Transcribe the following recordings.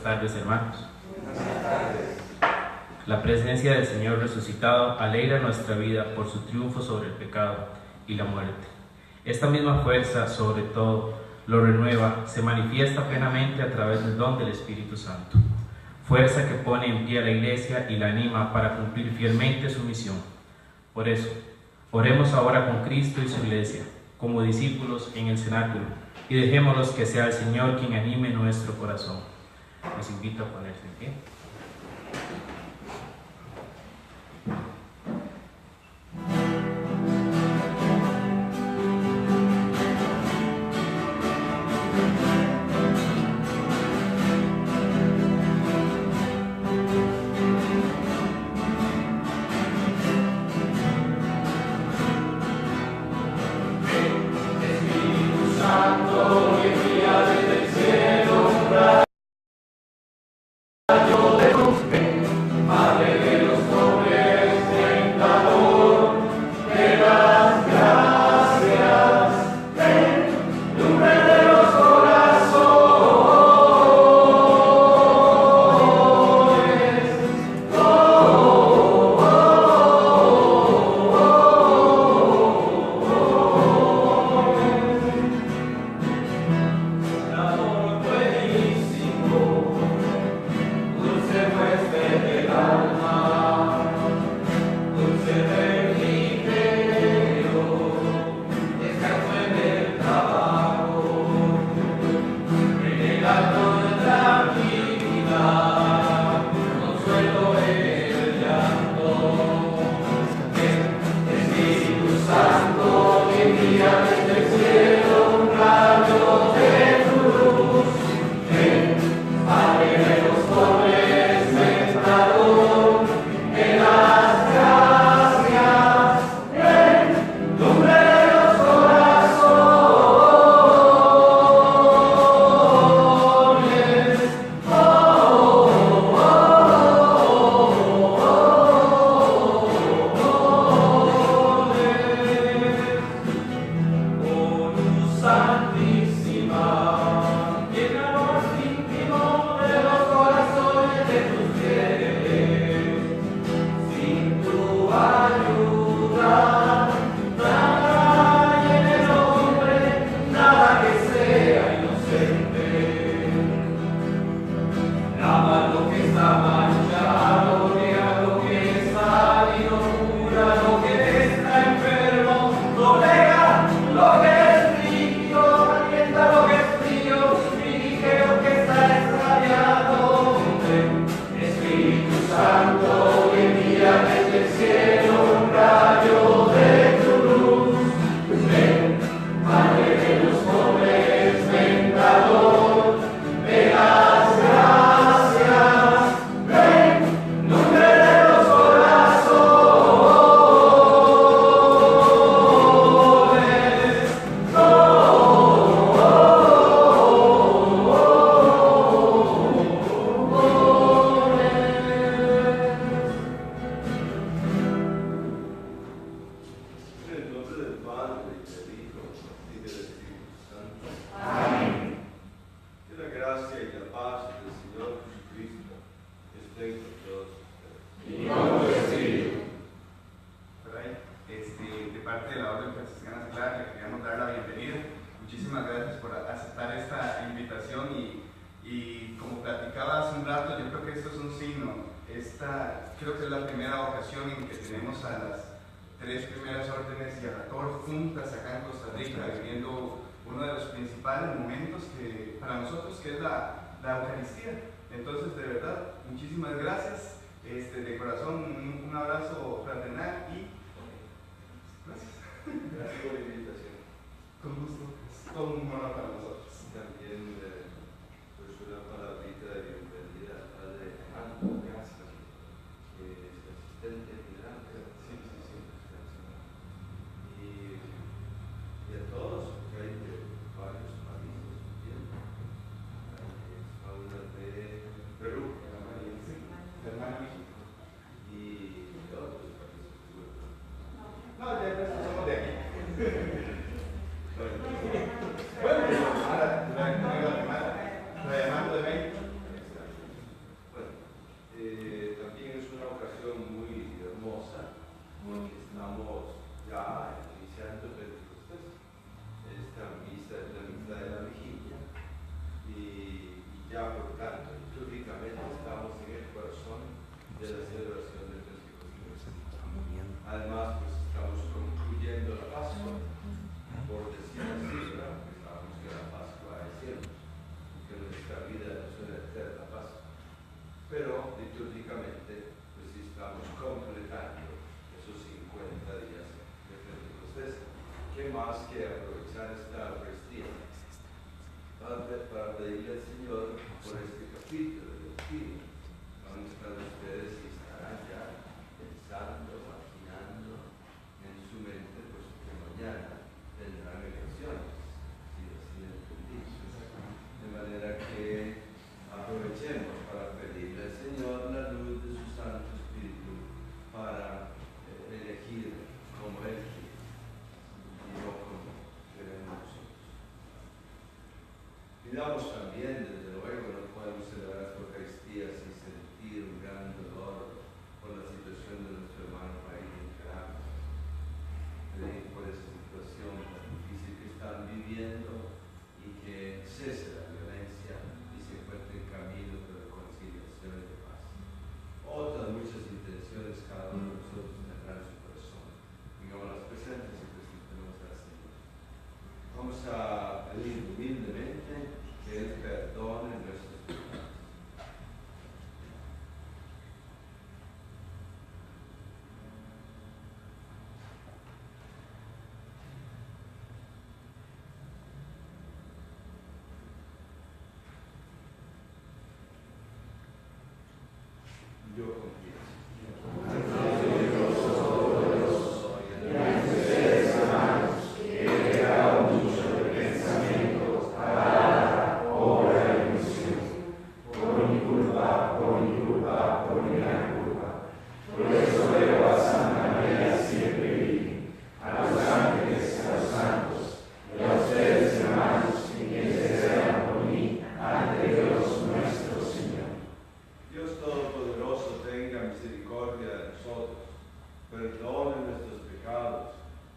tardes, hermanos. Buenas tardes. La presencia del Señor resucitado alegra nuestra vida por su triunfo sobre el pecado y la muerte. Esta misma fuerza, sobre todo, lo renueva, se manifiesta plenamente a través del don del Espíritu Santo. Fuerza que pone en pie a la Iglesia y la anima para cumplir fielmente su misión. Por eso, oremos ahora con Cristo y su Iglesia, como discípulos en el cenáculo, y dejémoslos que sea el Señor quien anime nuestro corazón. Los invito a ponerse en pie. Creo que es la primera ocasión en que tenemos a las tres primeras órdenes y a 14 juntas acá en Costa Rica, viviendo uno de los principales momentos que, para nosotros, que es la Eucaristía. Entonces, de verdad, muchísimas gracias, de corazón, un abrazo fraternal y gracias. Gracias por la invitación. Con gusto, es todo un honor para nosotros. También, pues una palabrita de bienvenida al Padre Alejandro. Gracias. Que es asistente general. Sí. Y a todos, porque hay de varios países también. Hay una de Perú, Hermana y de otros países. Además, pues estamos concluyendo la Pascua, por decir así, ¿verdad? Porque sabemos que la Pascua es siempre, que nuestra vida suele ser la Pascua. Pero litúrgicamente, pues sí estamos completando esos 50 días de Pentecostés. ¿Qué más que aprovechar esta Eucaristía para pedirle al Señor por este capítulo del Espíritu? ¿Dónde están ustedes y estarán ya pensando, maquinando en su mente, pues que mañana tendrán elecciones, si así lo entendí? De manera que aprovechemos para pedirle al Señor la luz de su Santo Espíritu para elegir como Él quiere y no como queremos nosotros. Pidamos también, desde luego, no podemos celebrar esta Eucaristía sin sentir un gran dolor por la situación de nuestro hermano país en Nicaragua, por esa situación tan difícil que están viviendo y que cese la violencia y se encuentre en camino de reconciliación y de paz. Otras muchas intenciones cada uno de nosotros tendrá en su corazón. Digamos las presentes y presentemos al Señor. Vamos a pedir humildemente que Él perdone nuestros pecados. Yo confieso. Dios Todopoderoso tenga misericordia de nosotros, perdone nuestros pecados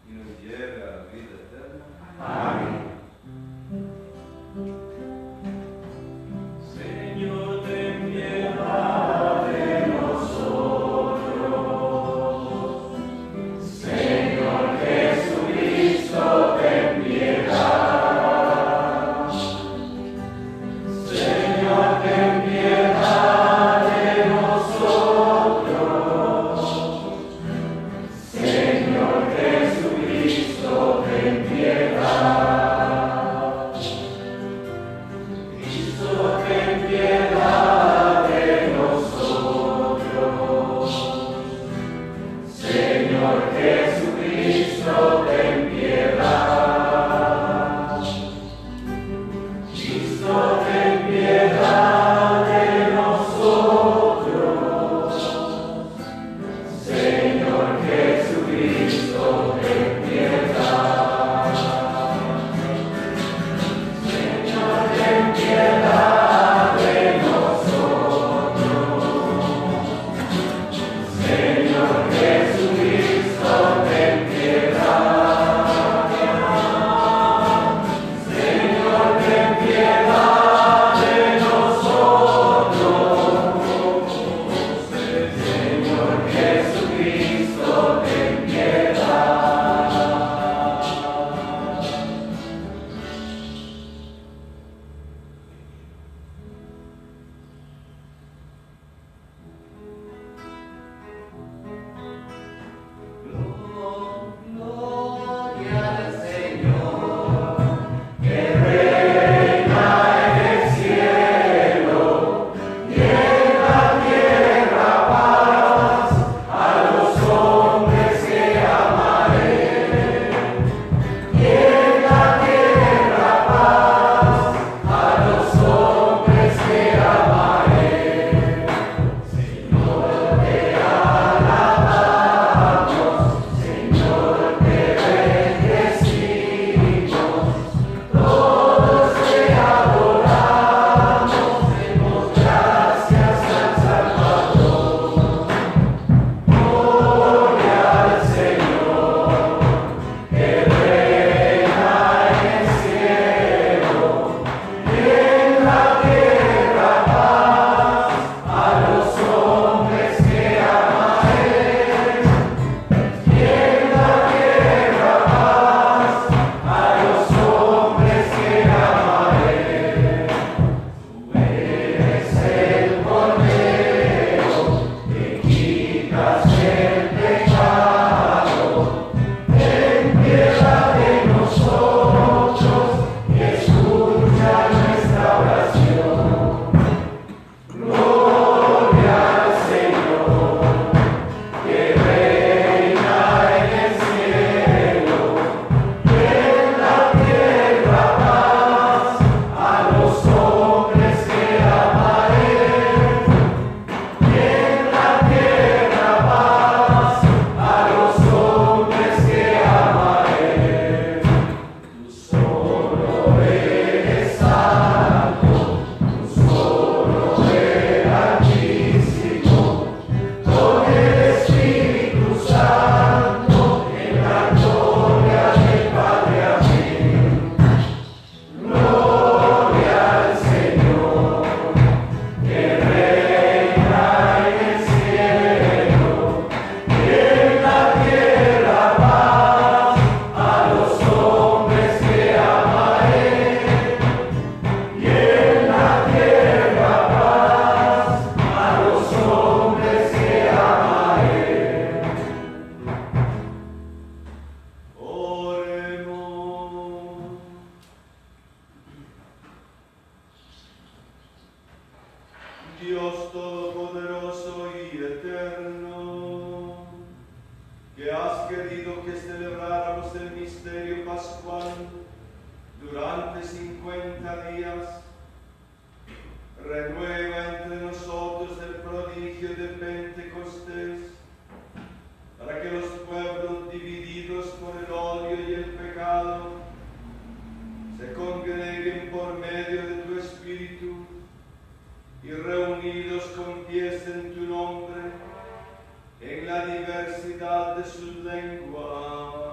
y nos lleve a la vida eterna. Amén. Señor, ten piedad de nosotros. Señor Jesucristo, ten piedad. Señor, ten piedad de nosotros. Señor Jesucristo, ten piedad. Cristo, ten piedad de nosotros. Señor Jesucristo, ten piedad. Cristo, ten piedad de nosotros. Señor Jesucristo, ten piedad. Señor, ten piedad de nosotros. Señor Jesucristo, ten piedad. Señor, ten piedad de nosotros. Señor Jesucristo, ten piedad. durante 50 días. Renueva entre nosotros el prodigio de Pentecostés, para que los pueblos divididos por el odio y el pecado se congreguen por medio de tu Espíritu y reunidos confiesen tu nombre en la diversidad de sus lenguas.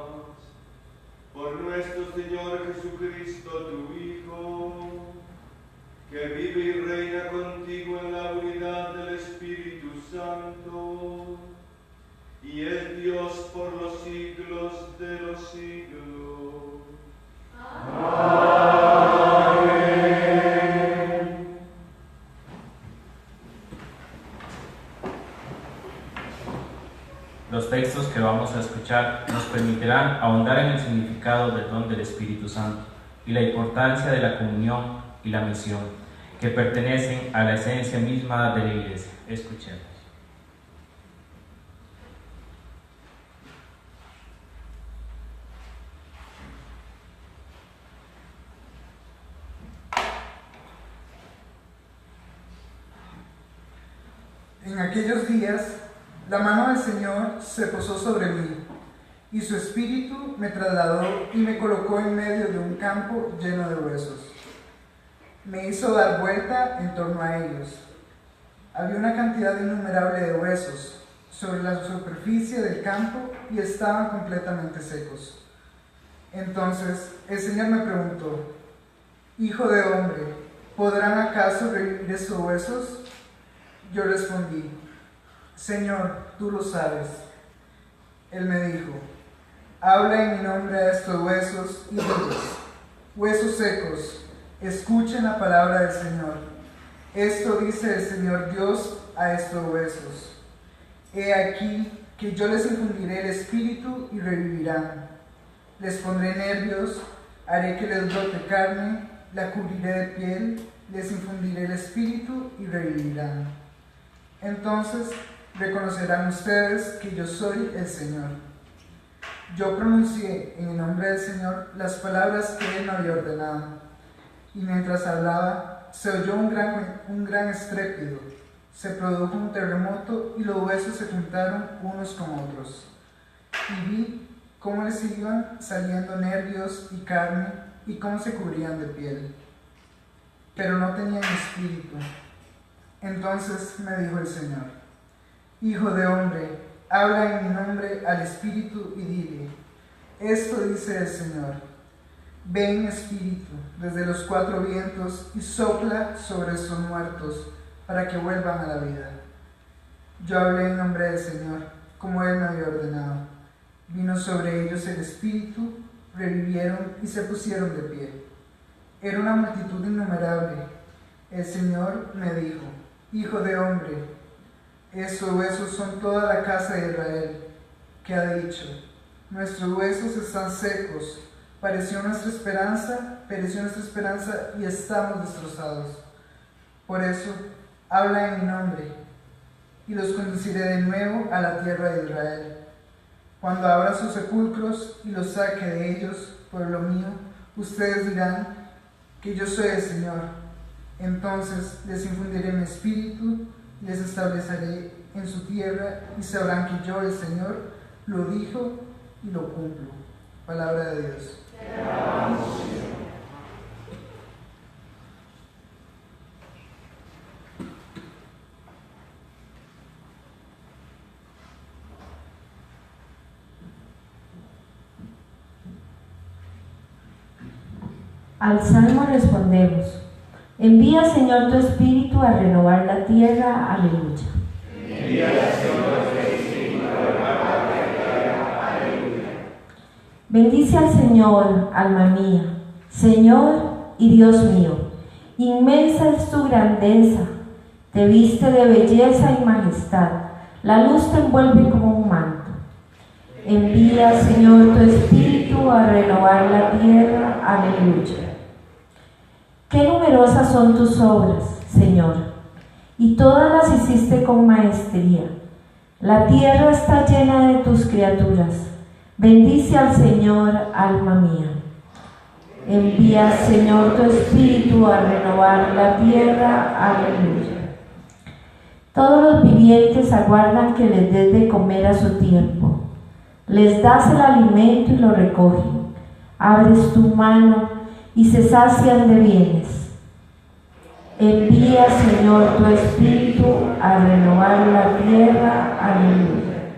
Por nuestro Señor Jesucristo, tu Hijo, que vive y reina contigo en la unidad del Espíritu Santo, y es Dios por los siglos de los siglos. Amén. Los textos que vamos a escuchar nos permitirán ahondar en el significado del don del Espíritu Santo y la importancia de la comunión y la misión, que pertenecen a la esencia misma de la Iglesia. Escuchemos. En aquellos días, la mano del Señor se posó sobre mí, y su espíritu me trasladó y me colocó en medio de un campo lleno de huesos. Me hizo dar vuelta en torno a ellos. Había una cantidad innumerable de huesos sobre la superficie del campo y estaban completamente secos. Entonces el Señor me preguntó: Hijo de hombre, ¿podrán acaso revivir estos huesos? Yo respondí: Señor, tú lo sabes. Él me dijo: habla en mi nombre a estos huesos y diles: huesos secos, escuchen la palabra del Señor. Esto dice el Señor Dios a estos huesos: he aquí que yo les infundiré el espíritu y revivirán. Les pondré nervios, haré que les brote carne, la cubriré de piel, les infundiré el espíritu y revivirán. Entonces reconocerán ustedes que yo soy el Señor. Yo pronuncié en el nombre del Señor las palabras que Él me había ordenado, y mientras hablaba se oyó un gran estrépito, se produjo un terremoto y los huesos se juntaron unos con otros. Y vi cómo les iban saliendo nervios y carne y cómo se cubrían de piel, pero no tenían espíritu. Entonces me dijo el Señor: Hijo de hombre, habla en mi nombre al espíritu y dile: esto dice el Señor, ven espíritu desde los 4 vientos y sopla sobre estos muertos para que vuelvan a la vida. Yo hablé en nombre del Señor, como Él me había ordenado. Vino sobre ellos el espíritu, revivieron y se pusieron de pie. Era una multitud innumerable. El Señor me dijo: Hijo de hombre, estos huesos son toda la casa de Israel, que ha dicho: nuestros huesos están secos, pereció nuestra esperanza y estamos destrozados. Por eso, habla en mi nombre, y los conduciré de nuevo a la tierra de Israel. Cuando abra sus sepulcros y los saque de ellos, pueblo mío, ustedes dirán que yo soy el Señor. Entonces les infundiré mi espíritu, les estableceré en su tierra y sabrán que yo, el Señor, lo dijo y lo cumplo. Palabra de Dios. Te alabamos, Señor. Al salmo respondemos: envía, Señor, tu espíritu a renovar la tierra. Aleluya. Envía, Señor, tu espíritu a renovar la tierra. Aleluya. Bendice al Señor, alma mía, Señor y Dios mío. Inmensa es tu grandeza, te viste de belleza y majestad, la luz te envuelve como un manto. Envía, Señor, tu espíritu a renovar la tierra. Aleluya. Qué numerosas son tus obras, Señor, y todas las hiciste con maestría. La tierra está llena de tus criaturas. Bendice al Señor, alma mía. Envía, Señor, tu Espíritu a renovar la tierra. Aleluya. Todos los vivientes aguardan que les des de comer a su tiempo. Les das el alimento y lo recogen. Abres tu mano y se sacian de bienes. Envía, Señor, tu Espíritu a renovar la tierra. Aleluya.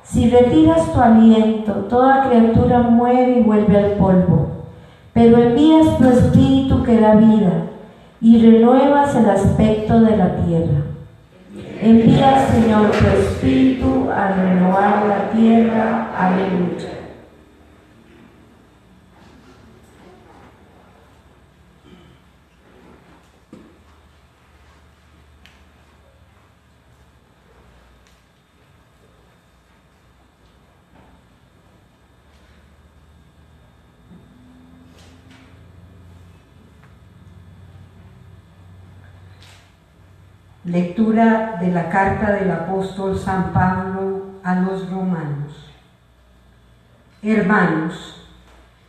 Si retiras tu aliento, toda criatura muere y vuelve al polvo. Pero envías tu Espíritu que da vida y renuevas el aspecto de la tierra. Envía, Señor, tu Espíritu a renovar la tierra. Aleluya. Lectura de la carta del apóstol San Pablo a los romanos. Hermanos,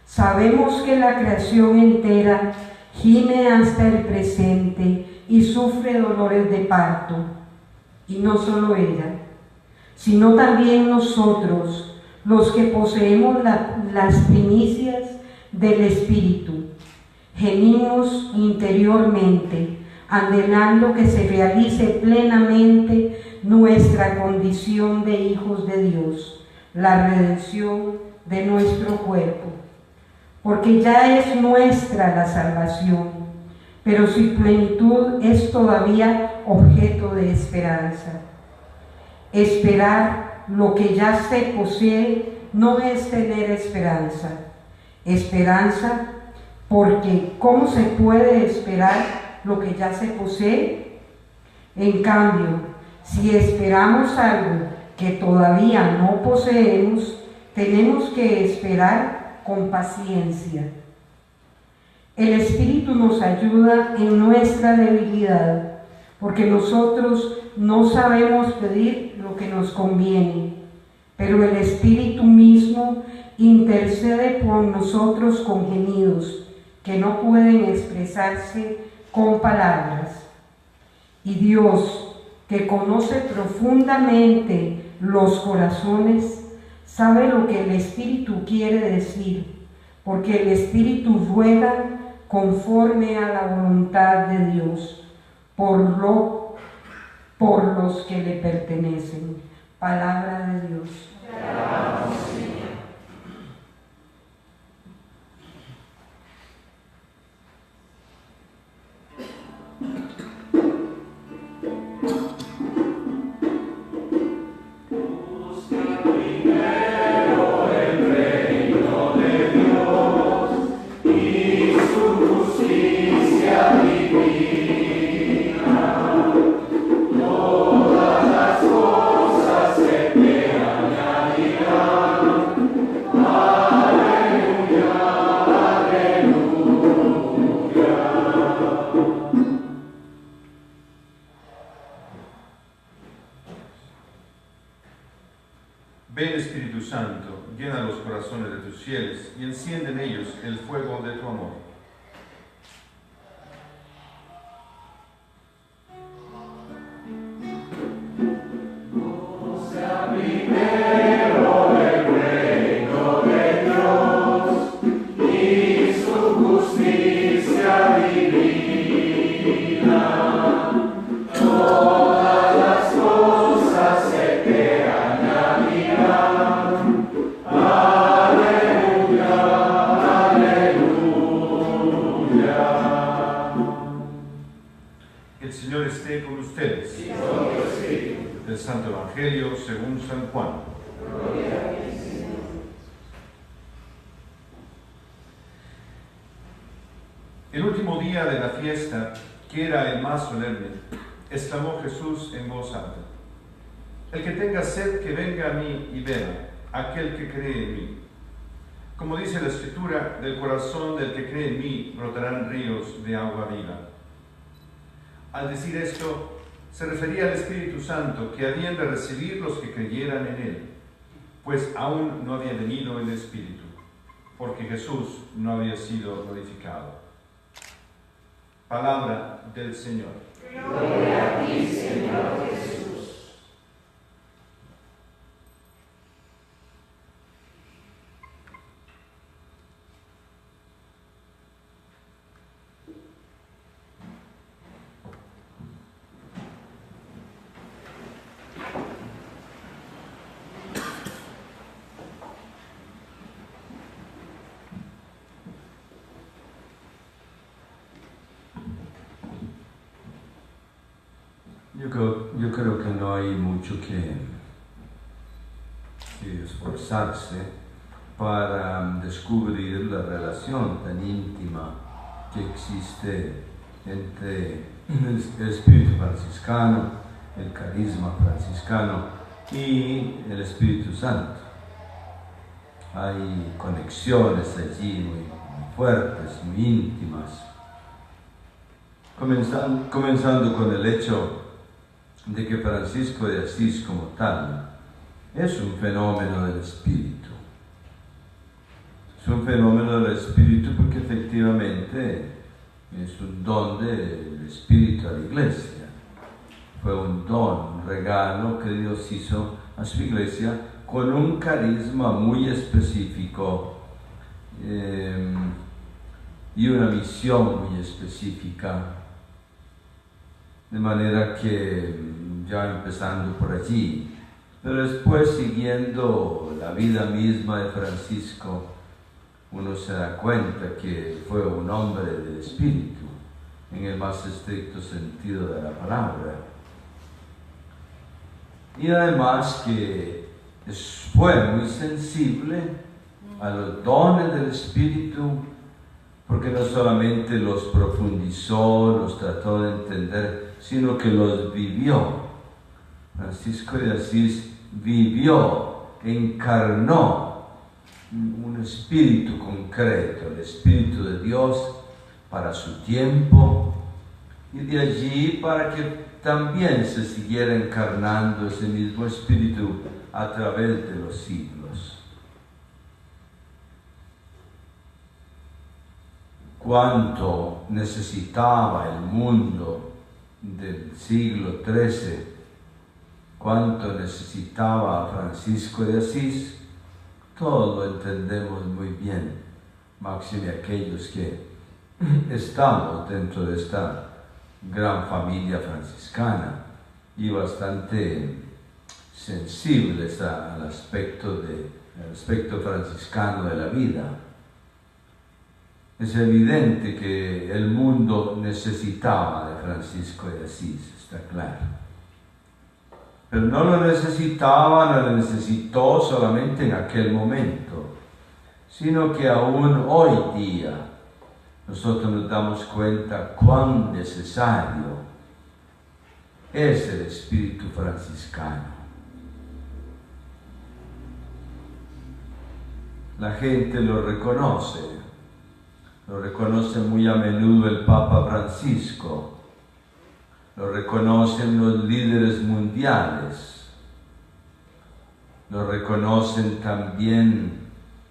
sabemos que la creación entera gime hasta el presente y sufre dolores de parto, y no solo ella, sino también nosotros, los que poseemos las primicias del Espíritu, gemimos interiormente, anhelando que se realice plenamente nuestra condición de hijos de Dios, la redención de nuestro cuerpo. Porque ya es nuestra la salvación, pero su plenitud es todavía objeto de esperanza. Esperar lo que ya se posee no es tener esperanza. Esperanza, porque ¿cómo se puede esperar lo que ya se posee? En cambio, si esperamos algo que todavía no poseemos, tenemos que esperar con paciencia. El Espíritu nos ayuda en nuestra debilidad, porque nosotros no sabemos pedir lo que nos conviene, pero el Espíritu mismo intercede por nosotros con gemidos que no pueden expresarse con palabras. Y Dios, que conoce profundamente los corazones, sabe lo que el Espíritu quiere decir, porque el Espíritu ruega conforme a la voluntad de Dios, por los que le pertenecen. Palabra de Dios. Ven, Espíritu Santo, llena los corazones de tus fieles y enciende en ellos el fuego de tu amor. El Señor esté con ustedes. Y con tu espíritu. Del Santo Evangelio según San Juan. Gloria a ti, Señor. El último día de la fiesta, que era el más solemne, exclamó Jesús en voz alta: El que tenga sed, que venga a mí y beba, aquel que cree en mí. Como dice la Escritura, del corazón del que cree en mí brotarán ríos de agua viva. Al decir esto, se refería al Espíritu Santo, que habían de recibir los que creyeran en él, pues aún no había venido el Espíritu. porque Jesús no había sido glorificado. Palabra del Señor. Gloria a ti, Señor Jesús. Yo creo que no hay mucho que esforzarse para descubrir la relación tan íntima que existe entre el espíritu franciscano, el carisma franciscano y el Espíritu Santo. Hay conexiones allí muy fuertes, muy íntimas. Comenzando con el hecho de que Francisco de Asís como tal es un fenómeno del Espíritu. Es un fenómeno del Espíritu porque efectivamente es un don del Espíritu a la Iglesia. Fue un don, un regalo que Dios hizo a su Iglesia con un carisma muy específico y una misión muy específica. De manera que ya empezando por allí, pero después siguiendo la vida misma de Francisco, uno se da cuenta que fue un hombre del Espíritu, en el más estricto sentido de la palabra. Y además que fue muy sensible a los dones del Espíritu, porque no solamente los profundizó, los trató de entender, sino que los vivió. Francisco de Asís vivió, encarnó un espíritu concreto, el Espíritu de Dios para su tiempo, y de allí para que también se siguiera encarnando ese mismo espíritu a través de los siglos. Cuánto necesitaba el mundo del siglo XIII, cuánto necesitaba a Francisco de Asís, todos lo entendemos muy bien, máxime aquellos que estamos dentro de esta gran familia franciscana y bastante sensibles al aspecto franciscano de la vida. Es evidente que el mundo necesitaba de Francisco de Asís, está claro. Pero no lo necesitaba, no lo necesitó solamente en aquel momento, sino que aún hoy día nosotros nos damos cuenta cuán necesario es el espíritu franciscano. La gente lo reconoce muy a menudo el Papa Francisco, lo reconocen los líderes mundiales, lo reconocen también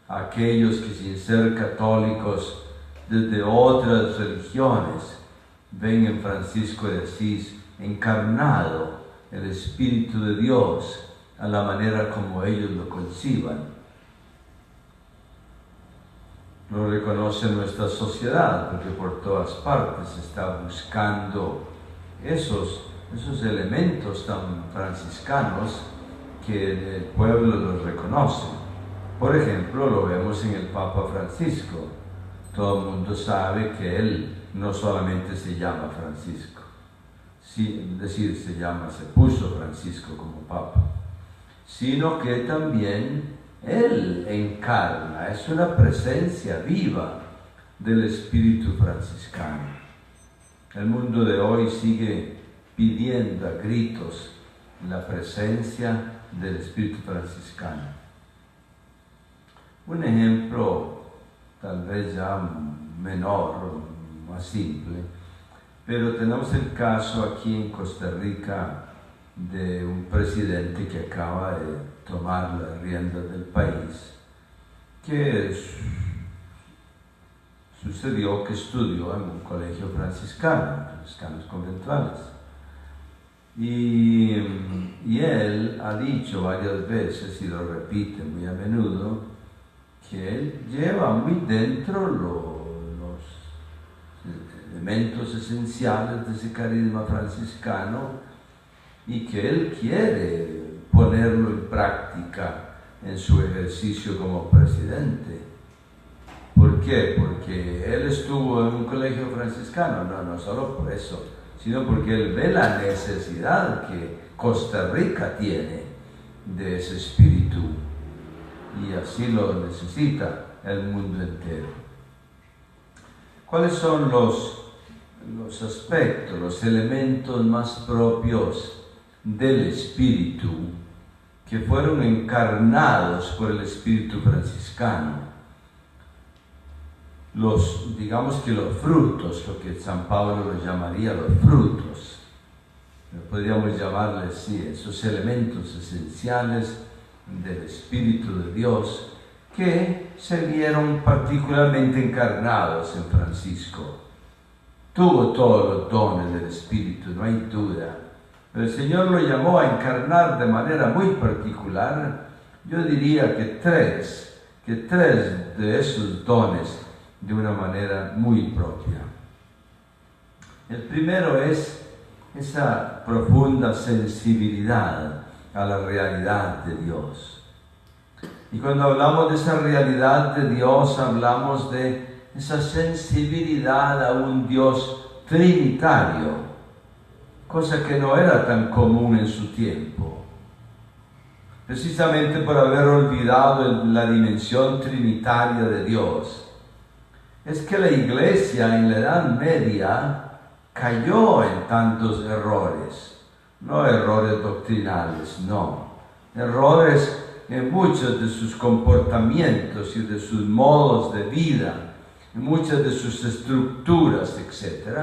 aquellos que sin ser católicos desde otras religiones ven en Francisco de Asís encarnado el Espíritu de Dios a la manera como ellos lo conciban. Lo reconoce nuestra sociedad, porque por todas partes está buscando esos elementos tan franciscanos que el pueblo los reconoce. Por ejemplo, lo vemos en el Papa Francisco. Todo el mundo sabe que él no solamente se llama Francisco, es decir, se puso Francisco como Papa, sino que también él encarna, es una presencia viva del espíritu franciscano. El mundo de hoy sigue pidiendo a gritos la presencia del espíritu franciscano. Un ejemplo tal vez ya menor, más simple, pero tenemos el caso aquí en Costa Rica de un presidente que acaba de tomar las riendas del país, que sucedió que estudió en un colegio franciscano, franciscanos conventuales. Y él ha dicho varias veces, y lo repite muy a menudo, que él lleva muy dentro los elementos esenciales de ese carisma franciscano y que él quiere ponerlo en práctica en su ejercicio como presidente. ¿Por qué? Porque él estuvo en un colegio franciscano, no solo por eso, sino porque él ve la necesidad que Costa Rica tiene de ese espíritu, y así lo necesita el mundo entero. ¿Cuáles son los aspectos, los elementos más propios del espíritu que fueron encarnados por el espíritu franciscano? Digamos que los frutos, lo que San Pablo lo llamaría los frutos, podríamos llamarles sí, esos elementos esenciales del Espíritu de Dios que se vieron particularmente encarnados en Francisco. Tuvo todos los dones del Espíritu, no hay duda, pero el Señor lo llamó a encarnar de manera muy particular. Yo diría que tres de esos dones de una manera muy propia. El primero es esa profunda sensibilidad a la realidad de Dios. Y cuando hablamos de esa realidad de Dios, hablamos de esa sensibilidad a un Dios trinitario, cosa que no era tan común en su tiempo. Precisamente por haber olvidado la dimensión trinitaria de Dios, es que la Iglesia en la Edad Media cayó en tantos errores, no errores doctrinales, no, errores en muchos de sus comportamientos y de sus modos de vida, en muchas de sus estructuras, etc.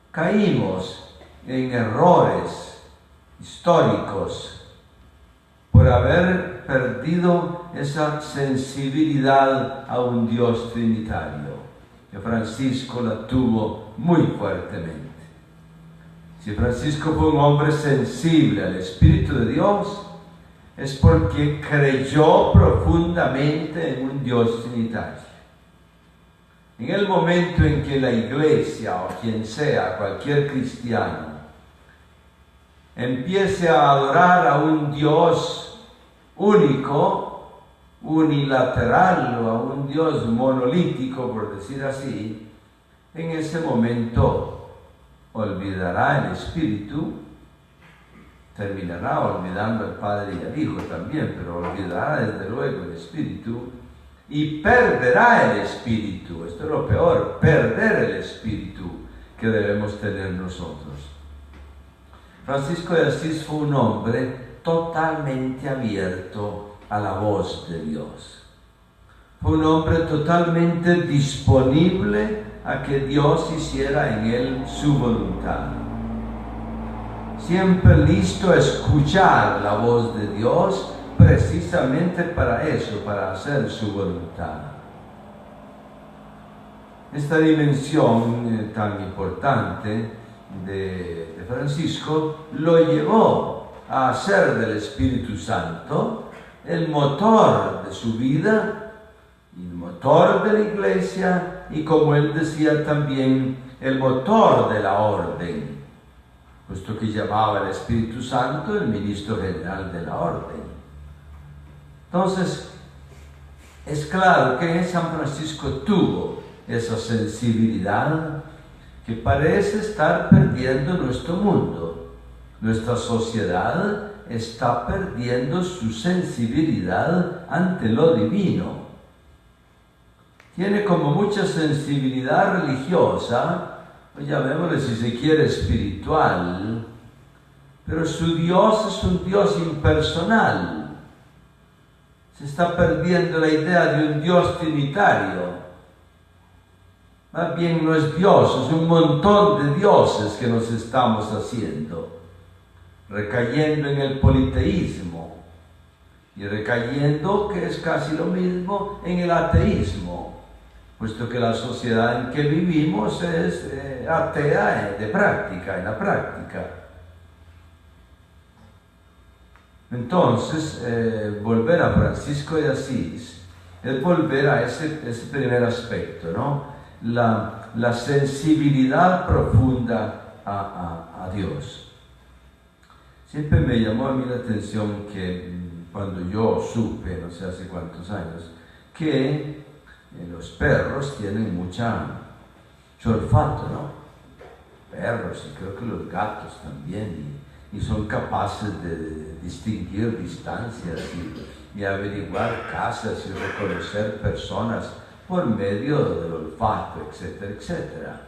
Caímos en errores históricos por haber perdido esa sensibilidad a un Dios trinitario, que Francisco la tuvo muy fuertemente. Si Francisco fue un hombre sensible al Espíritu de Dios, es porque creyó profundamente en un Dios trinitario. En el momento en que la Iglesia, o quien sea, cualquier cristiano, empiece a adorar a un Dios único, unilateral, o a un Dios monolítico, por decir así, en ese momento olvidará el Espíritu, terminará olvidando al Padre y al Hijo también, pero olvidará desde luego el Espíritu y perderá el Espíritu. Esto es lo peor, perder el Espíritu que debemos tener nosotros. Francisco de Asís fue un hombre totalmente abierto a la voz de Dios. Fue un hombre totalmente disponible a que Dios hiciera en él su voluntad. Siempre listo a escuchar la voz de Dios, precisamente para eso, para hacer su voluntad. Esta dimensión tan importante de Francisco lo llevó a hacer del Espíritu Santo el motor de su vida, el motor de la Iglesia y, como él decía también, el motor de la orden, puesto que llamaba al Espíritu Santo el ministro general de la orden. Entonces, es claro que San Francisco tuvo esa sensibilidad que parece estar perdiendo nuestro mundo. Nuestra sociedad está perdiendo su sensibilidad ante lo divino. Tiene como mucha sensibilidad religiosa, o llamémosle si se quiere espiritual, pero su Dios es un Dios impersonal. Se está perdiendo la idea de un Dios trinitario. Más bien no es Dios, es un montón de dioses que nos estamos haciendo, recayendo en el politeísmo y recayendo, que es casi lo mismo, en el ateísmo. puesto que la sociedad en que vivimos es atea de práctica, en la práctica. Entonces, volver a Francisco de Asís es volver a ese primer aspecto, ¿no? La sensibilidad profunda a Dios. Siempre me llamó a mí la atención que cuando yo supe, no sé hace cuántos años, que los perros tienen mucho olfato, ¿no? Perros, y creo que los gatos también, y son capaces de distinguir distancias y averiguar casas y reconocer personas por medio del olfato, etcétera, etcétera.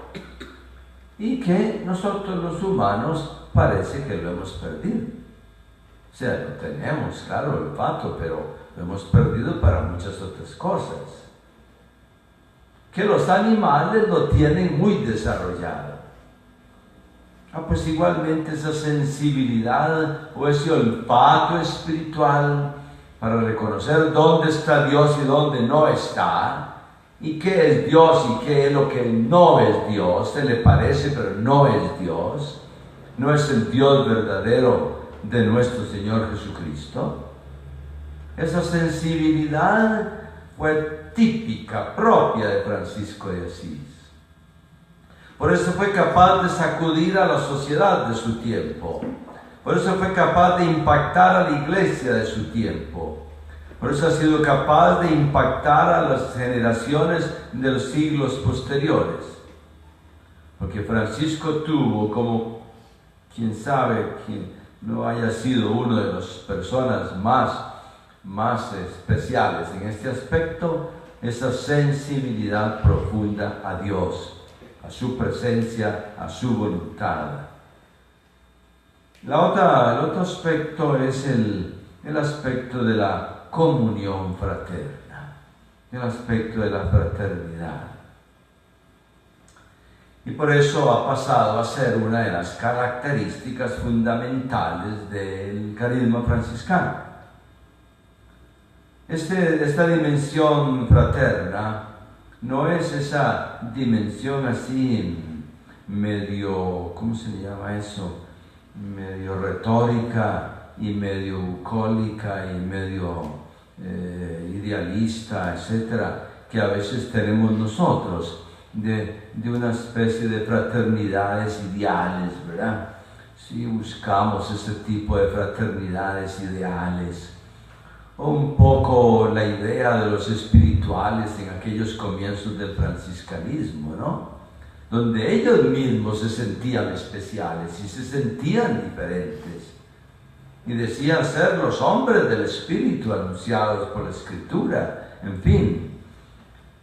Y que nosotros los humanos parece que lo hemos perdido. O sea, lo tenemos, claro, olfato, pero lo hemos perdido para muchas otras cosas. Que los animales lo tienen muy desarrollado. Pues igualmente esa sensibilidad o ese olfato espiritual para reconocer dónde está Dios y dónde no está, y qué es Dios y qué es lo que no es Dios, se le parece pero no es Dios, no es el Dios verdadero de nuestro Señor Jesucristo. Esa sensibilidad fue típica, propia de Francisco de Asís. Por eso fue capaz de sacudir a la sociedad de su tiempo. Por eso fue capaz de impactar a la iglesia de su tiempo. Por eso ha sido capaz de impactar a las generaciones de los siglos posteriores. Porque Francisco tuvo, como quien sabe que no haya sido una de las personas más especiales en este aspecto, esa sensibilidad profunda a Dios, a su presencia, a su voluntad. El otro aspecto es el aspecto de la comunión fraterna, el aspecto de la fraternidad. Y por eso ha pasado a ser una de las características fundamentales del carisma franciscano. Esta dimensión fraterna no es esa dimensión así medio, ¿cómo se le llama eso? Medio retórica y medio bucólica y medio idealista, etcétera, que a veces tenemos nosotros, de una especie de fraternidades ideales, ¿verdad? Si buscamos ese tipo de fraternidades ideales, o un poco la idea de los espirituales en aquellos comienzos del franciscanismo, ¿no? Donde ellos mismos se sentían especiales y se sentían diferentes y decían ser los hombres del Espíritu anunciados por la Escritura, en fin.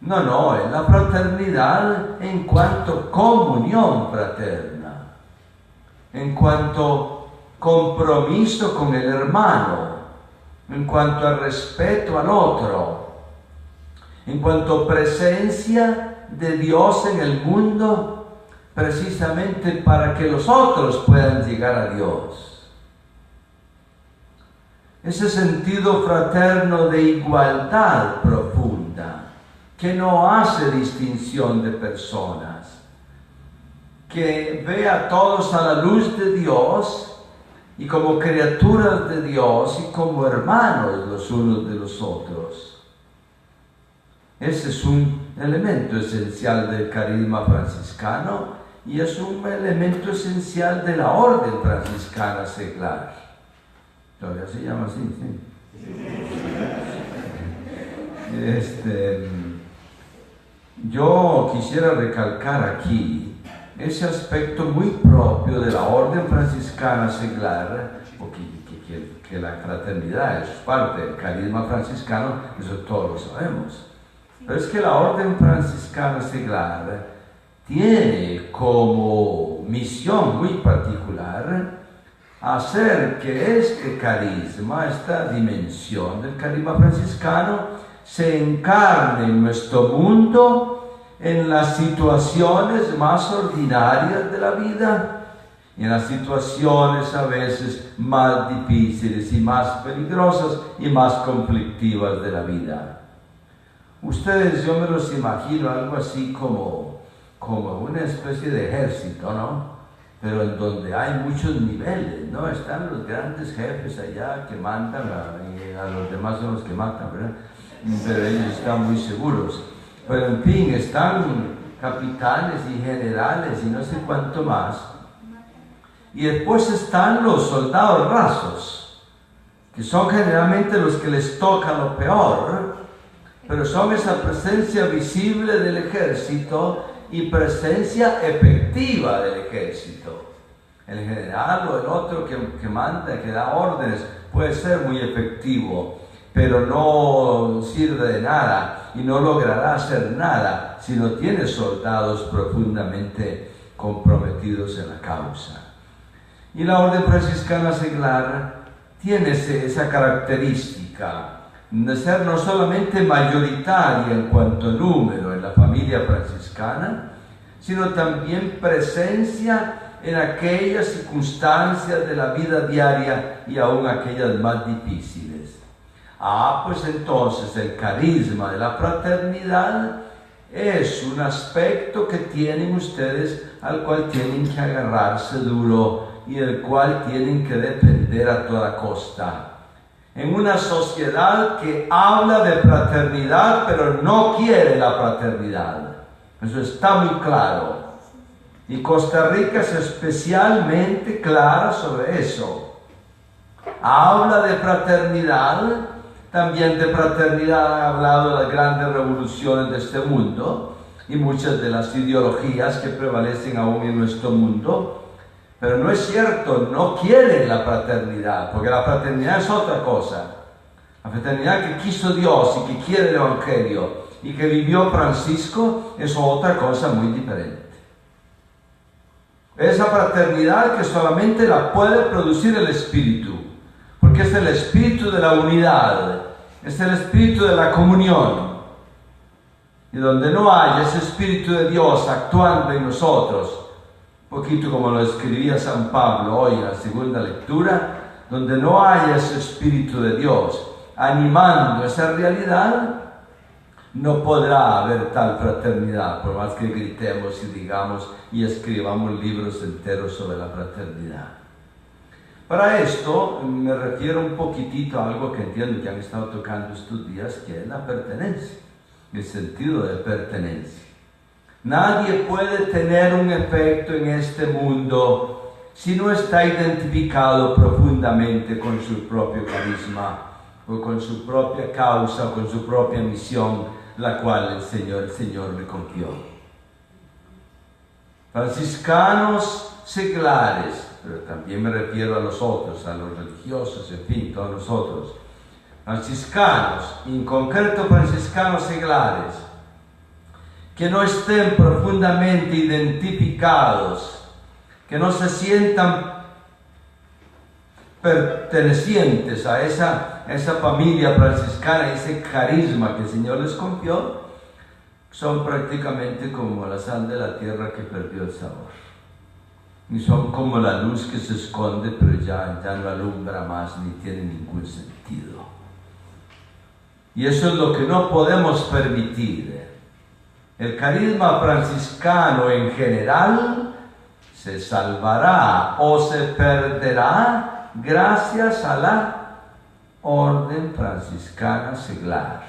No, es la fraternidad en cuanto comunión fraterna, en cuanto compromiso con el hermano, en cuanto al respeto al otro, en cuanto presencia de Dios en el mundo, precisamente para que los otros puedan llegar a Dios. Ese sentido fraterno de igualdad profunda, que no hace distinción de personas, que ve a todos a la luz de Dios y como criaturas de Dios y como hermanos los unos de los otros. Ese es un elemento esencial del carisma franciscano y es un elemento esencial de la orden franciscana seglar. Todavía se llama así, sí. Yo quisiera recalcar aquí ese aspecto muy propio de la orden franciscana seglar, que la fraternidad es parte del carisma franciscano, eso todos lo sabemos. Pero es que la orden franciscana seglar tiene como misión muy particular hacer que este carisma, esta dimensión del carisma franciscano, se encarne en nuestro mundo, en las situaciones más ordinarias de la vida, y en las situaciones a veces más difíciles y más peligrosas y más conflictivas de la vida. Ustedes, yo me los imagino algo así como una especie de ejército, ¿no? Pero en donde hay muchos niveles, ¿no? Están los grandes jefes allá que mandan y a los demás son los que matan, ¿verdad? Pero ellos están muy seguros. Pero en fin, están capitanes y generales y no sé cuánto más. Y después están los soldados rasos, que son generalmente los que les toca lo peor, pero son esa presencia visible del ejército y presencia efectiva del ejército. El general o el otro que manda, que da órdenes, puede ser muy efectivo, pero no sirve de nada y no logrará hacer nada si no tiene soldados profundamente comprometidos en la causa. Y la orden franciscana seglar tiene esa característica de ser no solamente mayoritaria en cuanto a número en la familia franciscana, sino también presencia en aquellas circunstancias de la vida diaria y aún aquellas más difíciles. Pues entonces el carisma de la fraternidad es un aspecto que tienen ustedes, al cual tienen que agarrarse duro y del cual tienen que defender a toda costa. En una sociedad que habla de fraternidad, pero no quiere la fraternidad. Eso está muy claro. Y Costa Rica es especialmente clara sobre eso. Habla de fraternidad, también de fraternidad han hablado las grandes revoluciones de este mundo y muchas de las ideologías que prevalecen aún en nuestro mundo. Pero no es cierto, no quieren la fraternidad, porque la fraternidad es otra cosa. La fraternidad que quiso Dios y que quiere el Evangelio y que vivió Francisco es otra cosa muy diferente. Esa fraternidad que solamente la puede producir el Espíritu, porque es el Espíritu de la unidad, es el Espíritu de la comunión. Y donde no haya ese Espíritu de Dios actuando en nosotros, poquito como lo escribía San Pablo hoy en la segunda lectura, donde no haya ese Espíritu de Dios animando esa realidad, no podrá haber tal fraternidad, por más que gritemos y digamos y escribamos libros enteros sobre la fraternidad. Para esto me refiero un poquitito a algo que entiendo que han estado tocando estos días, que es la pertenencia, el sentido de pertenencia. Nadie puede tener un efecto en este mundo si no está identificado profundamente con su propio carisma, o con su propia causa, o con su propia misión, la cual el Señor le confió. Franciscanos seglares, pero también me refiero a los otros, a los religiosos, en fin, todos nosotros. Franciscanos, en concreto franciscanos seglares, que no estén profundamente identificados, que no se sientan pertenecientes a esa familia franciscana, ese carisma que el Señor les confió, son prácticamente como la sal de la tierra que perdió el sabor. Y son como la luz que se esconde, pero ya no alumbra más ni tiene ningún sentido. Y eso es lo que no podemos permitir. El carisma franciscano en general se salvará o se perderá gracias a la orden franciscana seglar.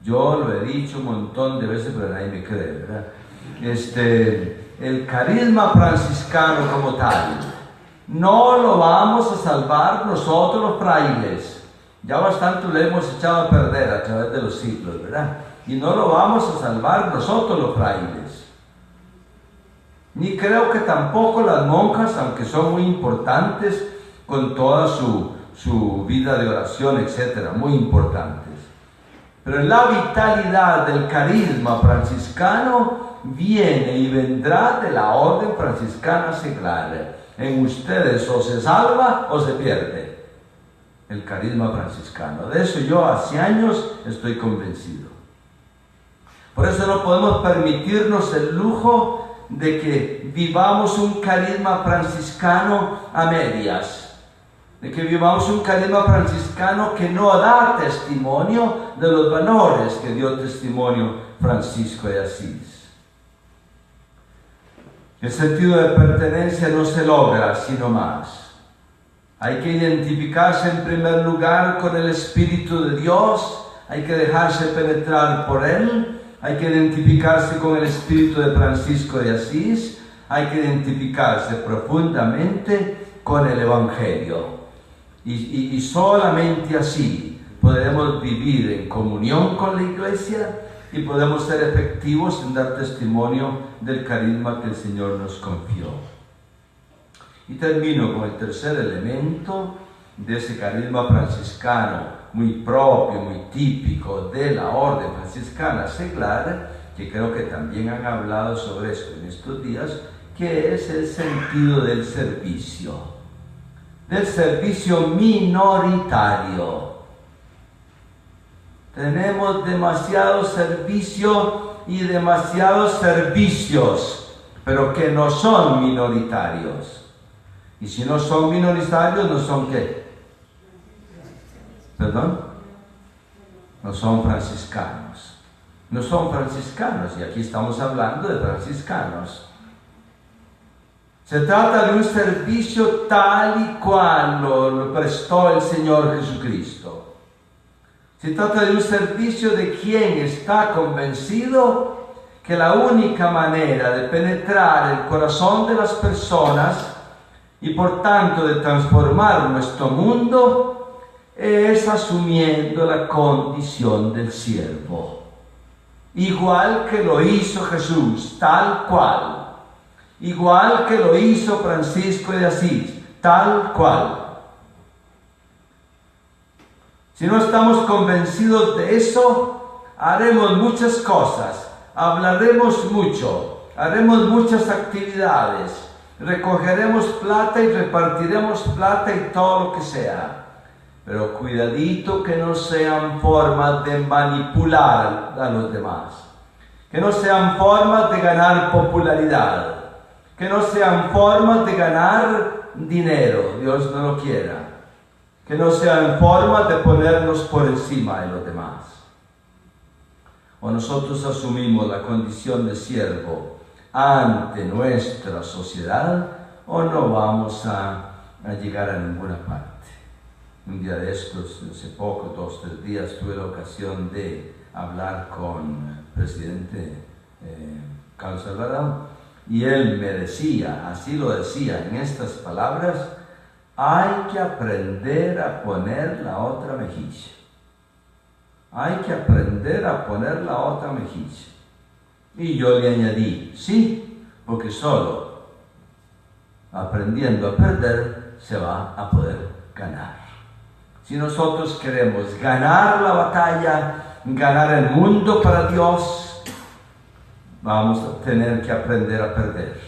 Yo lo he dicho un montón de veces, pero nadie me cree, ¿verdad? El carisma franciscano como tal, no lo vamos a salvar nosotros los frailes. Ya bastante lo hemos echado a perder a través de los siglos, ¿verdad? Y no lo vamos a salvar nosotros los frailes. Ni creo que tampoco las monjas, aunque son muy importantes con toda su vida de oración, etcétera, muy importantes. Pero la vitalidad del carisma franciscano viene y vendrá de la orden franciscana seglar. En ustedes o se salva o se pierde el carisma franciscano. De eso yo hace años estoy convencido. Por eso no podemos permitirnos el lujo de que vivamos un carisma franciscano a medias. de que vivamos un carisma franciscano que no da testimonio de los valores que dio testimonio Francisco de Asís. El sentido de pertenencia no se logra sino más. Hay que identificarse en primer lugar con el Espíritu de Dios, hay que dejarse penetrar por Él, hay que identificarse con el Espíritu de Francisco de Asís, hay que identificarse profundamente con el Evangelio. Y solamente así podremos vivir en comunión con la Iglesia y podemos ser efectivos en dar testimonio del carisma que el Señor nos confió. Y termino con el tercer elemento de ese carisma franciscano, muy propio, muy típico de la orden franciscana seglar, que creo que también han hablado sobre esto en estos días, que es el sentido del servicio minoritario. Tenemos demasiado servicio y demasiados servicios, pero que no son minoritarios. Y si no son minoritarios, ¿no son qué? ¿Perdón? No son franciscanos. No son franciscanos, y aquí estamos hablando de franciscanos. Se trata de un servicio tal y cual lo prestó el Señor Jesucristo. Se trata de un servicio de quien está convencido que la única manera de penetrar el corazón de las personas y por tanto de transformar nuestro mundo es asumiendo la condición del siervo. Igual que lo hizo Jesús, tal cual. Igual que lo hizo Francisco de Asís, tal cual. Si no estamos convencidos de eso, haremos muchas cosas, hablaremos mucho, haremos muchas actividades, recogeremos plata y repartiremos plata y todo lo que sea. Pero cuidadito que no sean formas de manipular a los demás, que no sean formas de ganar popularidad, que no sean formas de ganar dinero, Dios no lo quiera, que no sean formas de ponernos por encima de los demás. O nosotros asumimos la condición de siervo ante nuestra sociedad, o no vamos a llegar a ninguna parte. Un día de estos, hace poco, 2 o 3 días, tuve la ocasión de hablar con el presidente Carlos Alvarado, y él me decía, así lo decía en estas palabras: hay que aprender a poner la otra mejilla. Hay que aprender a poner la otra mejilla. Y yo le añadí, sí, porque solo aprendiendo a perder se va a poder ganar. Si nosotros queremos ganar la batalla, ganar el mundo para Dios, vamos a tener que aprender a perder.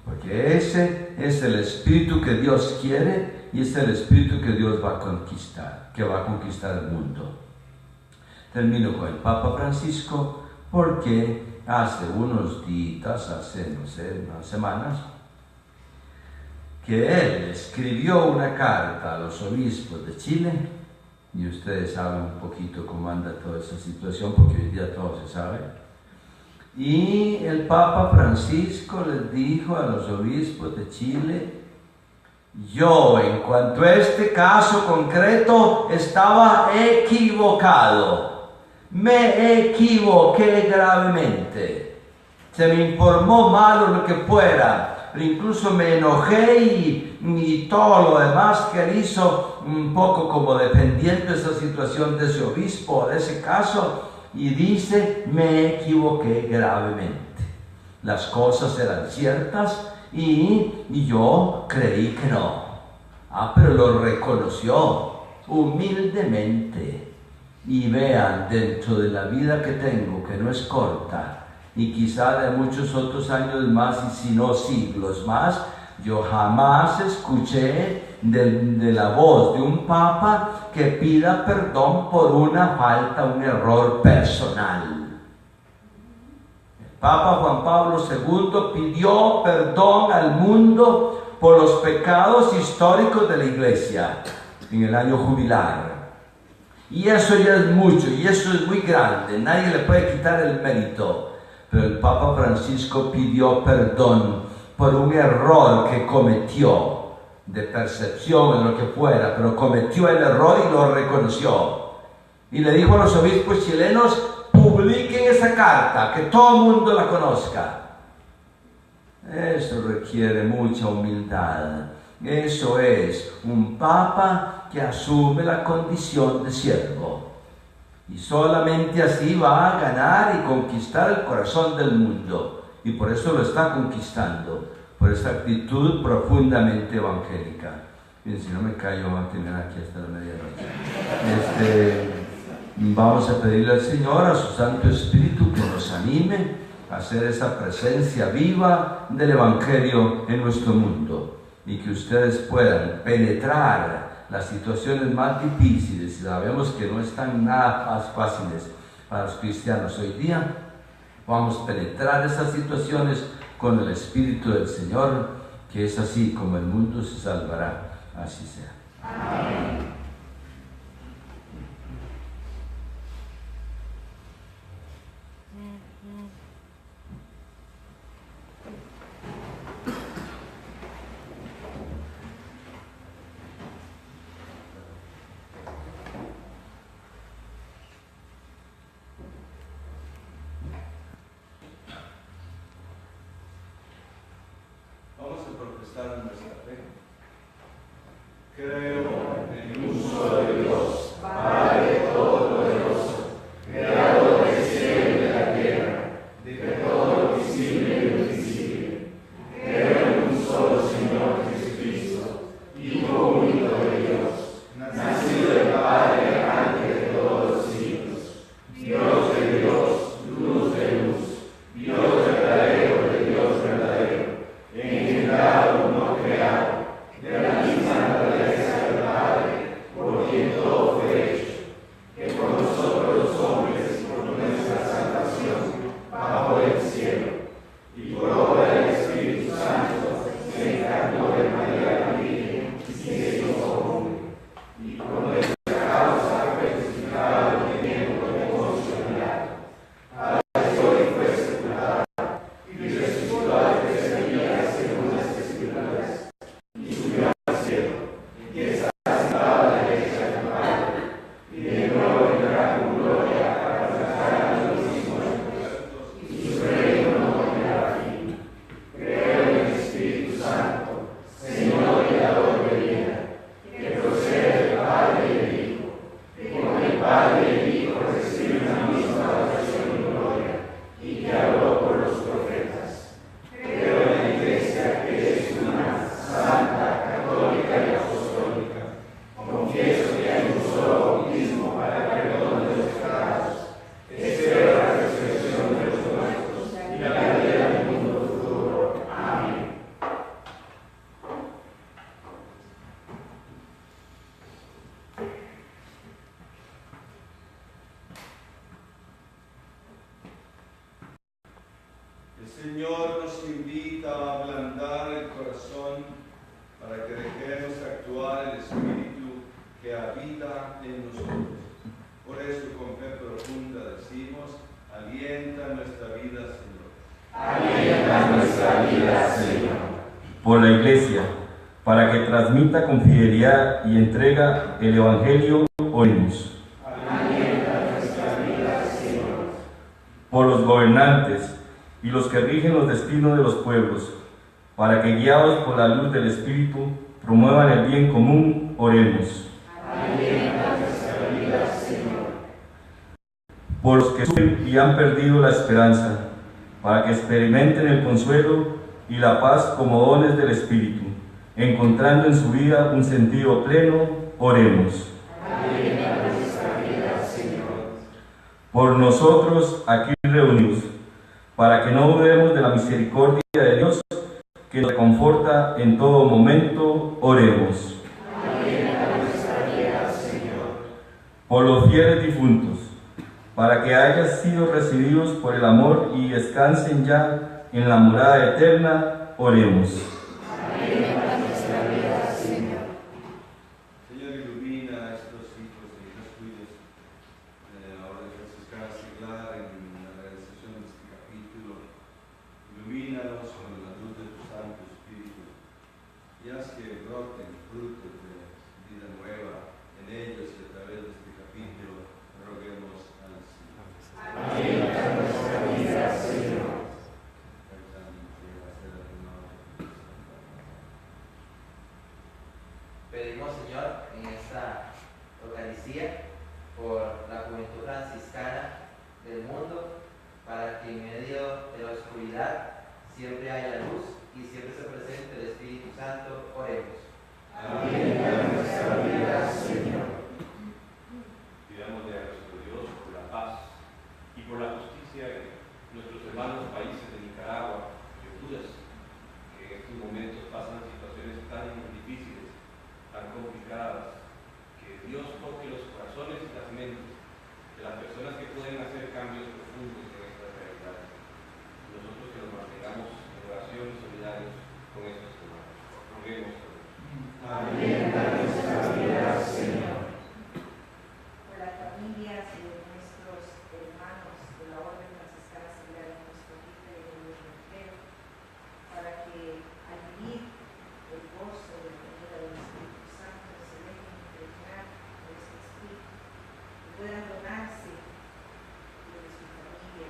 Porque ese es el espíritu que Dios quiere y es el espíritu que Dios va a conquistar, que va a conquistar el mundo. Termino con el Papa Francisco porque hace unos días, hace no sé, unas semanas, que él escribió una carta a los obispos de Chile, y ustedes saben un poquito cómo anda toda esa situación porque hoy día todo se sabe. Y el Papa Francisco les dijo a los obispos de Chile: yo, en cuanto a este caso concreto, estaba equivocado. Me equivoqué gravemente. Se me informó mal o lo que fuera, pero incluso me enojé y todo lo demás que él hizo, un poco como defendiendo esa situación de ese obispo, de ese caso. Y dice: me equivoqué gravemente. Las cosas eran ciertas y yo creí que no. Pero lo reconoció humildemente. Y vean, dentro de la vida que tengo, que no es corta, y quizá de muchos otros años más, y si no siglos más, yo jamás escuché de la voz de un papa que pida perdón por una falta, un error personal. El Papa Juan Pablo II pidió perdón al mundo por los pecados históricos de la Iglesia en el año jubilar. Y eso ya es mucho, y eso es muy grande, nadie le puede quitar el mérito. Pero el Papa Francisco pidió perdón por un error que cometió, de percepción, en lo que fuera, pero cometió el error y lo reconoció. Y le dijo a los obispos chilenos: publiquen esa carta, que todo el mundo la conozca. Eso requiere mucha humildad. Eso es un Papa que asume la condición de siervo. Y solamente así va a ganar y conquistar el corazón del mundo. Y por eso lo está conquistando, por esa actitud profundamente evangélica. Bien, si no me callo, van a terminar aquí hasta la medianoche. Vamos a pedirle al Señor, a su Santo Espíritu, que nos anime a hacer esa presencia viva del Evangelio en nuestro mundo, y que ustedes puedan penetrar las situaciones más difíciles, y sabemos que no están nada fáciles para los cristianos hoy día. Vamos a penetrar esas situaciones con el Espíritu del Señor, que es así como el mundo se salvará. Así sea. Amén. Vamos a profesar nuestra fe. Creo en un solo Dios, Padre Todopoderoso, Creador del cielo y de la tierra, de todo lo visible y lo invisible. Creo en un solo Señor Jesucristo, Hijo único de Dios, nacido del Padre antes de todos los siglos, Dios de Dios, luz de luz, Dios verdadero de Dios verdadero, engendrado, no creado, de la misma naturaleza del Padre, por quien todo fue hecho, que por nosotros los hombres, por nuestra salvación, bajó del cielo, y por obra del Espíritu Santo, se encarnó de María la Virgen y se hizo hombre, y por nuestra causa fue crucificado en tiempo de Poncio Pilato, padeció y fue sepultado, y resucitó al tercer día según las Escrituras, y subió al cielo, y está sentado a la derecha del Padre, y de nuevo vendrá con gloria para juzgar a los vivos y muertos, y su reino no tendrá fin. Creo en el Espíritu Santo, Señor y dador de vida, que procede del Padre y del Hijo, que con el Padre y el Hijo reciben la misma adoración y gloria, y que habló por los profetas. Creo en la Iglesia, que es una, santa, católica y apostólica. Confieso que hay un solo bautismo para el perdón de los pecados. Espero la resurrección de los muertos y la vida del mundo futuro. Amén. El Señor nos invita a ablandar el corazón para que dejemos actuar el Espíritu que habita en nosotros. Por eso, con fe profunda decimos: alienta nuestra vida, Señor. Alienta nuestra vida, Señor. Por la Iglesia, para que transmita con fidelidad y entrega el Evangelio, oremos. Alienta nuestra vida, Señor. Por los gobernantes y los que rigen los destinos de los pueblos, para que, guiados por la luz del Espíritu, promuevan el bien común, oremos. Alienta nuestra vida, Señor. Por los que sufren y han perdido la esperanza, para que experimenten el consuelo y la paz como dones del Espíritu, encontrando en su vida un sentido pleno, oremos. Alienta nuestra vida, Señor. Por nosotros aquí reunidos, para que no dudemos de la misericordia de Dios, que nos conforta en todo momento, oremos. Alienta nuestra vida, Señor. Por los fieles difuntos, para que hayan sido recibidos por el amor y descansen ya en la morada eterna, oremos. Alienta por la juventud franciscana del mundo, para que en medio de la oscuridad siempre haya luz y siempre se presente el Espíritu Santo. Oremos. Amén. A nuestra vida, Señor. Pidámosle a nuestro Dios por la paz y por la justicia en nuestros hermanos países de Nicaragua y Honduras, que en estos momentos pasan situaciones tan difíciles, tan complicadas, que Dios toque los corazones y las mentes de las personas que pueden hacer cambios profundos en estas realidades. Nosotros que nos mantengamos en oración y solidarios con estos hermanos. Roguemos a Dios. Amén. A nuestra vida, Señor. Por las familias de nuestros hermanos de la Orden Franciscana Seglar en Costa Rica y en el extranjero, para que al vivir el gozo de la venida del Espíritu Santo se dejen impregnar por este Espíritu y puedan donarse de su familia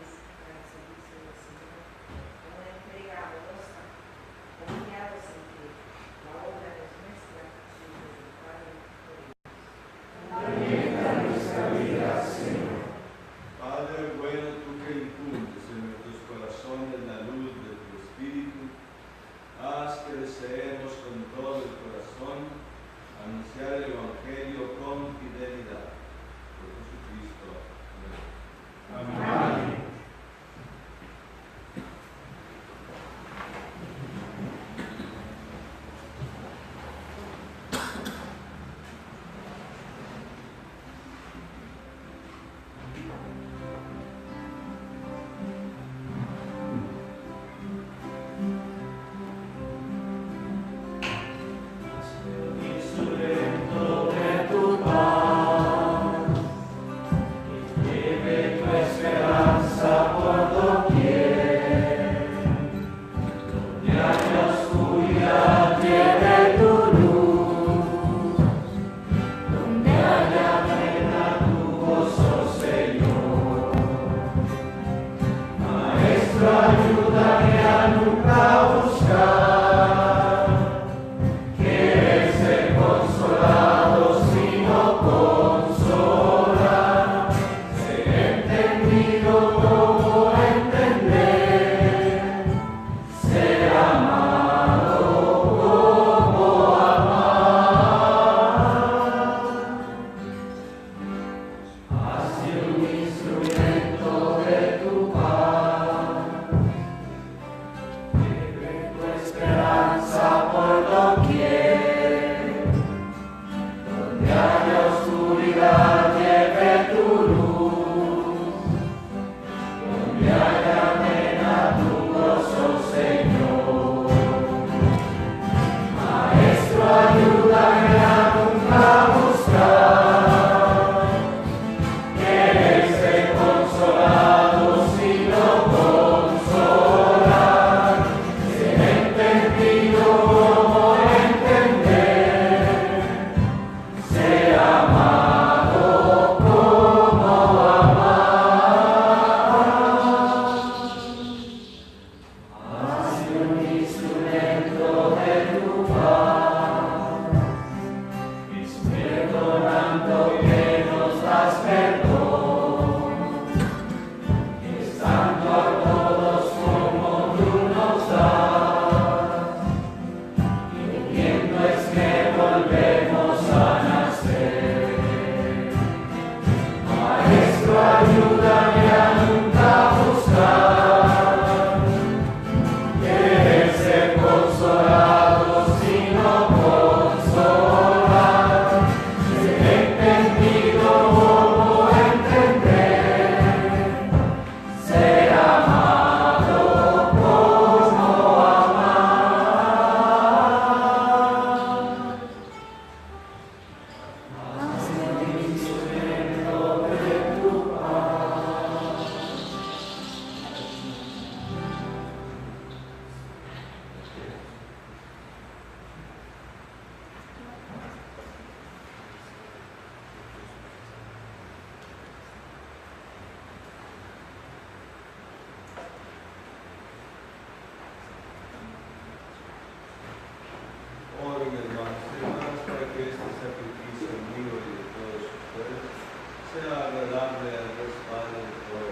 sea agradable al Dios Padre de todo.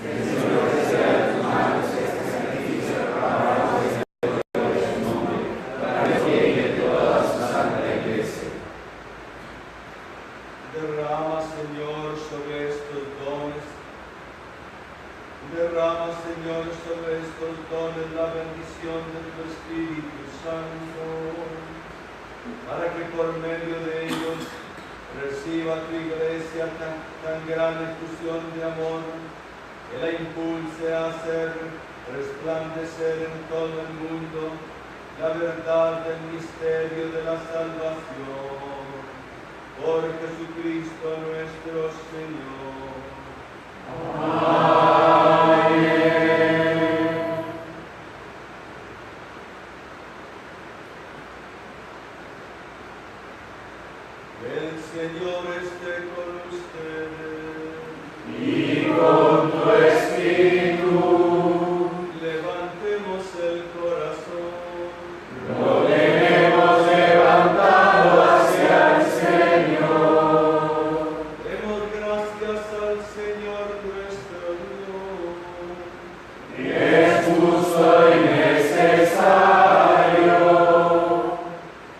Señor, sea en tus manos este sacrificio acabado de tu nombre, para el bien de toda su santa iglesia. Derrama, Señor, sobre estos dones. Derrama, Señor, sobre estos dones la bendición de tu Espíritu Santo, para que por medio de ellos reciba tu iglesia tan gran efusión de amor, que la impulse a hacer resplandecer en todo el mundo la verdad del misterio de la salvación. Por Jesucristo nuestro Señor. Amén. El Señor esté con ustedes. Y con tu espíritu. Levantemos el corazón. Lo tenemos levantado hacia el Señor. Demos gracias al Señor nuestro Dios. Y es justo y necesario.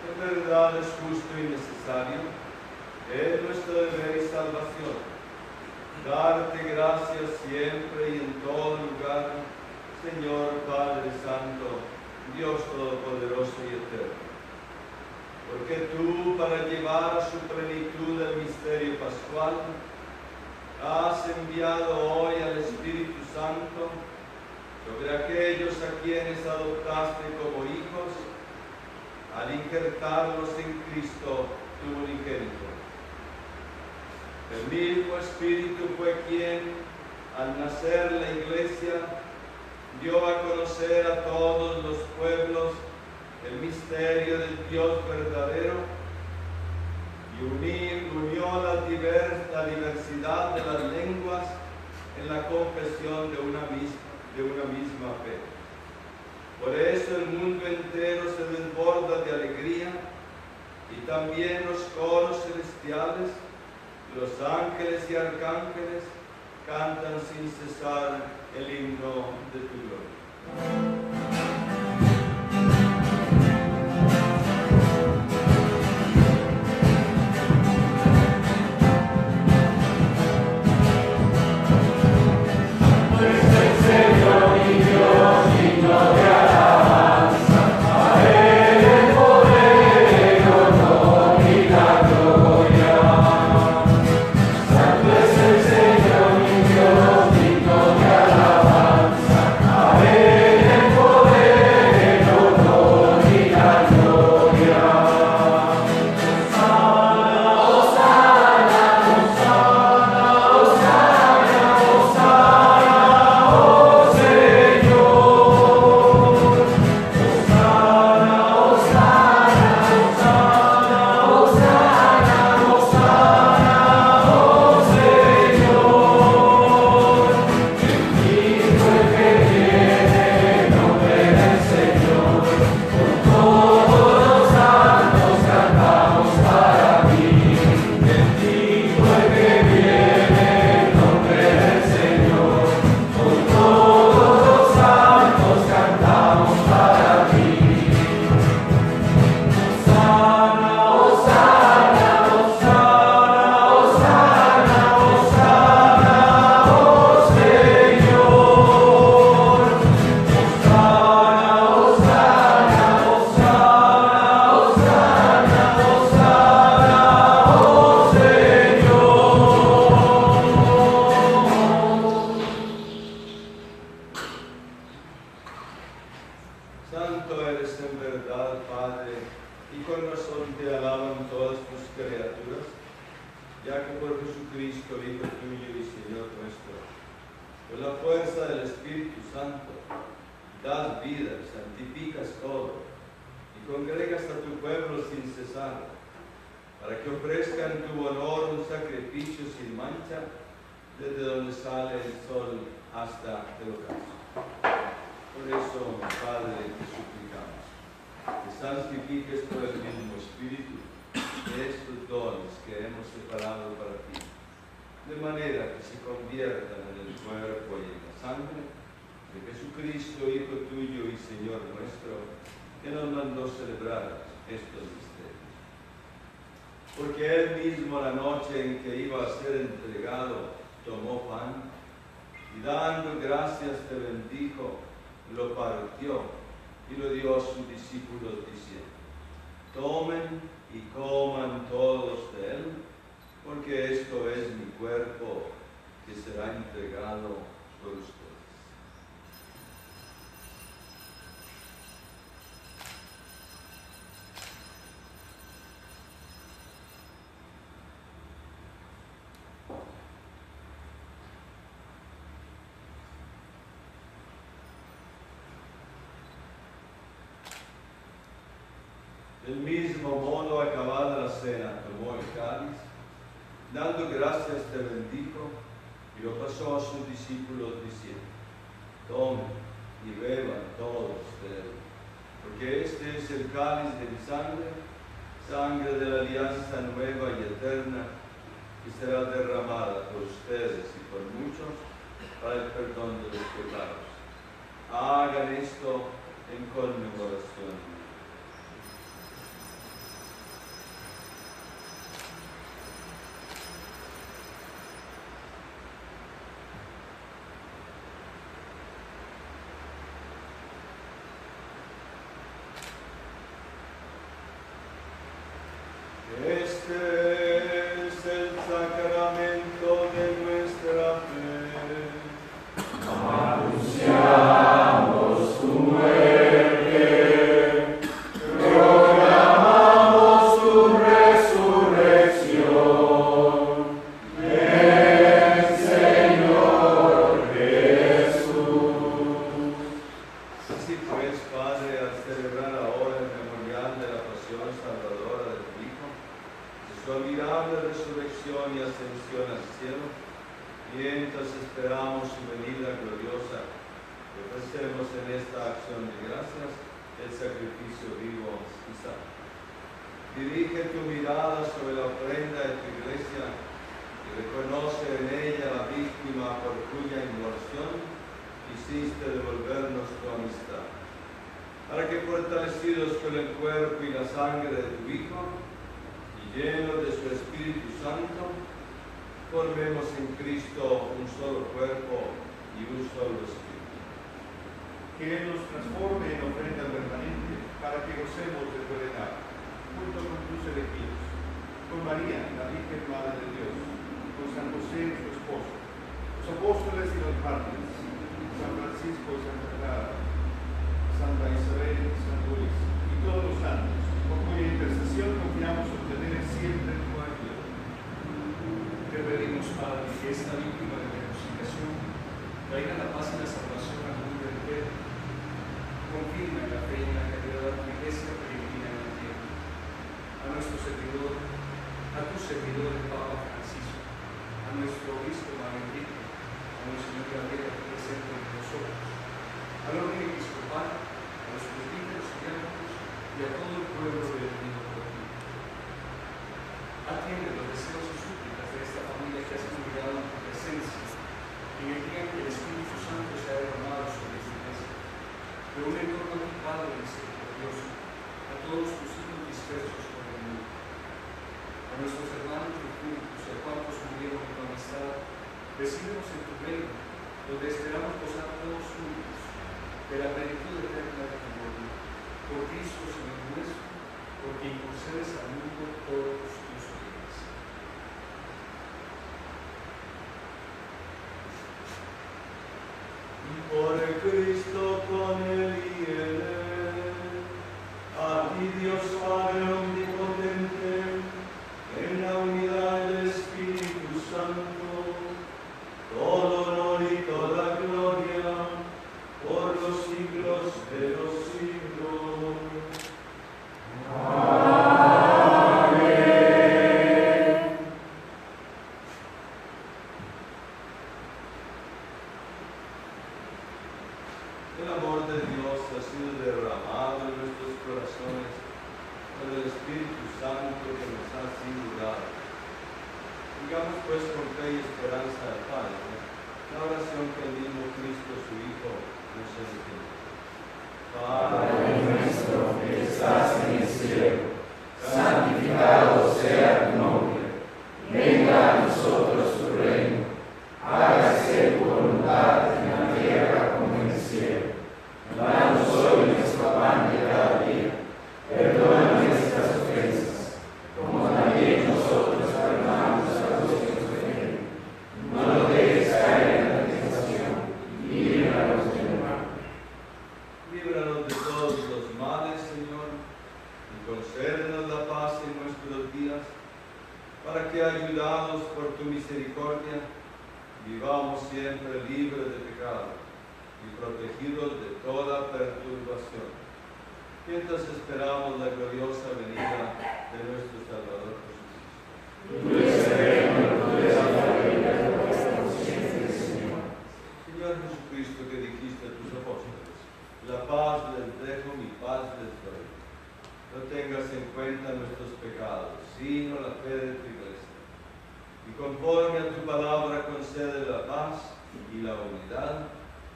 En verdad es justo y necesario. Es nuestro deber y salvación. Darte gracias siempre y en todo lugar, Señor Padre Santo, Dios Todopoderoso y Eterno. Porque tú, para llevar a su plenitud el misterio pascual, has enviado hoy al Espíritu Santo sobre aquellos a quienes adoptaste como hijos, al injertarlos en Cristo, tu unigénito. El mismo Espíritu fue quien, al nacer la Iglesia, dio a conocer a todos los pueblos el misterio del Dios verdadero y unió la diversidad de las lenguas en la confesión de una misma fe. Por eso el mundo entero se desborda de alegría y también los coros celestiales, los ángeles y arcángeles cantan sin cesar el himno de tu gloria. conviertan en el cuerpo y en la sangre de Jesucristo, Hijo tuyo y Señor nuestro, que nos mandó celebrar estos misterios. Porque Él mismo, la noche en que iba a ser entregado, tomó pan y dando gracias te bendijo, lo partió y lo dio a sus discípulos diciendo: tomen y coman todos de él, porque esto es mi cuerpo que será entregado por ustedes. Del mismo modo, acabada la cena, tomó el cáliz, dando gracias te bendijo y lo pasó a sus discípulos diciendo: tomen y beban todos de él, porque este es el cáliz de mi sangre, sangre de la alianza nueva y eterna, que será derramada por ustedes y por muchos para el perdón de los pecados. Hagan esto en conmemoración. Este es el sacramento de nuestra fe. Anunciamos tu muerte, proclamamos tu resurrección. Ven, Señor Jesús. Así pues, Padre, al celebrar ahora el memorial de la pasión salvadora de tu Hijo, su admirable resurrección y ascensión al cielo, mientras esperamos su venida gloriosa, ofrecemos en esta acción de gracias el sacrificio vivo y santo. Dirige tu mirada sobre la ofrenda de tu iglesia y reconoce en ella la víctima por cuya inmolación quisiste devolvernos tu amistad, para que fortalecidos con el cuerpo y la sangre de tu Hijo, llenos de su Espíritu Santo, formemos en Cristo un solo cuerpo y un solo Espíritu. Que nos transforme en ofrenda permanente para que gocemos de tu heredad, junto con tus elegidos, con María, la Virgen Madre de Dios, con San José, su esposo, los apóstoles y los mártires, San Francisco y Santa Clara, Santa Isabel y San Luis, y todos los santos, por cuya intercesión confiamos obtener siempre tu ayuda. Te pedimos, Padre, que esta víctima de resucitación traiga la paz y la salvación al mundo entero. Confirma en la fe y en la caridad tu iglesia peregrina en la tierra. A nuestro servidor, a tu servidor el Papa Francisco, a nuestro obispo Enrique, a Monseñor Gabriel presente entre nosotros, al orden episcopal, a los presbíteros y diáconos y a todo el pueblo redimido por ti. Atiende los deseos y súplicas de esta familia que has congregado en tu presencia, en el día en que el Espíritu Santo se ha derramado sobre esta iglesia. Reúne en torno a ti, Padre misericordioso, a todos tus hijos dispersos por el mundo, a nuestros hermanos difuntos y a cuantos murieron en tu amistad, recíbenos en tu reino, donde esperamos gozar todos juntos de la plenitud eterna de tu gloria. Por Cristo, Señor nuestro, por quien concedes al mundo todos tus bienes. Por Cristo, con Él y en Él, a ti Dios Padre omnipotente, en la unidad del Espíritu Santo, todo honor y toda gloria, por los siglos de los siglos. El amor de Dios ha sido derramado en nuestros corazones por el Espíritu Santo que nos ha sido dado. Digamos pues con fe y esperanza al Padre la oración que el mismo Cristo, su Hijo, nos enseñó. Padre nuestro que estás en el cielo, santificado sea tu nombre. Venga a nosotros tu reino. Hágase tu voluntad en la tierra como en el cielo. Danos hoy nuestro pan de cada día. Perdona nuestras ofensas, como también nosotros perdonamos a los que nos ofenden. No nos dejes caer en la tentación, y líbranos del mal. Líbranos de todos los males, Señor, y concédenos la paz en nuestros días, para que, ayudados por tu misericordia, vivamos siempre libres de pecado y protegidos de toda perturbación, mientras esperamos la gloriosa venida de nuestro Salvador Jesucristo. Señor Jesucristo, que dijiste a tus apóstoles, la paz les dejo, mi paz les doy. No tengas en cuenta nuestros pecados, sino la fe de tu iglesia. Y conforme a tu palabra concede la paz y la unidad,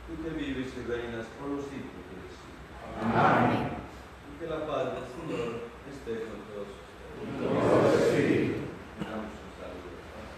tú que vives y reinas por los siglos de los siglos. Amén. Y que la paz del Señor esté con todos ustedes. Y con tu espíritu. Damos un saludo de paz.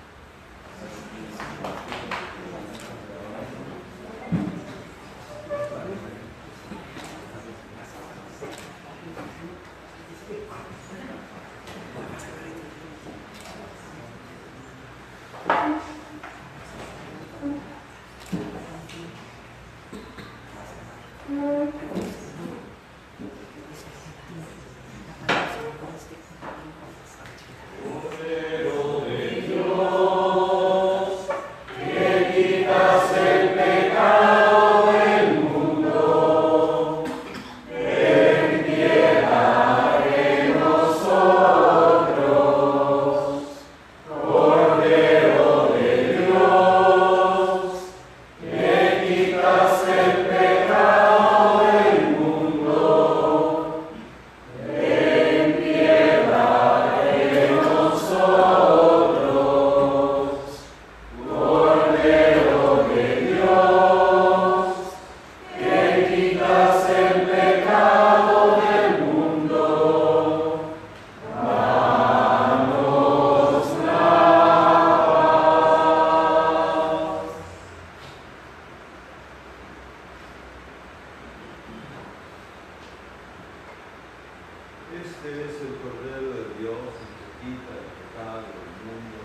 Este es el Cordero de Dios que quita el pecado del mundo.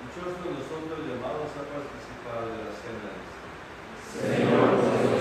Dichosos nosotros llamados a participar de la cena del Señor. Señor, nosotros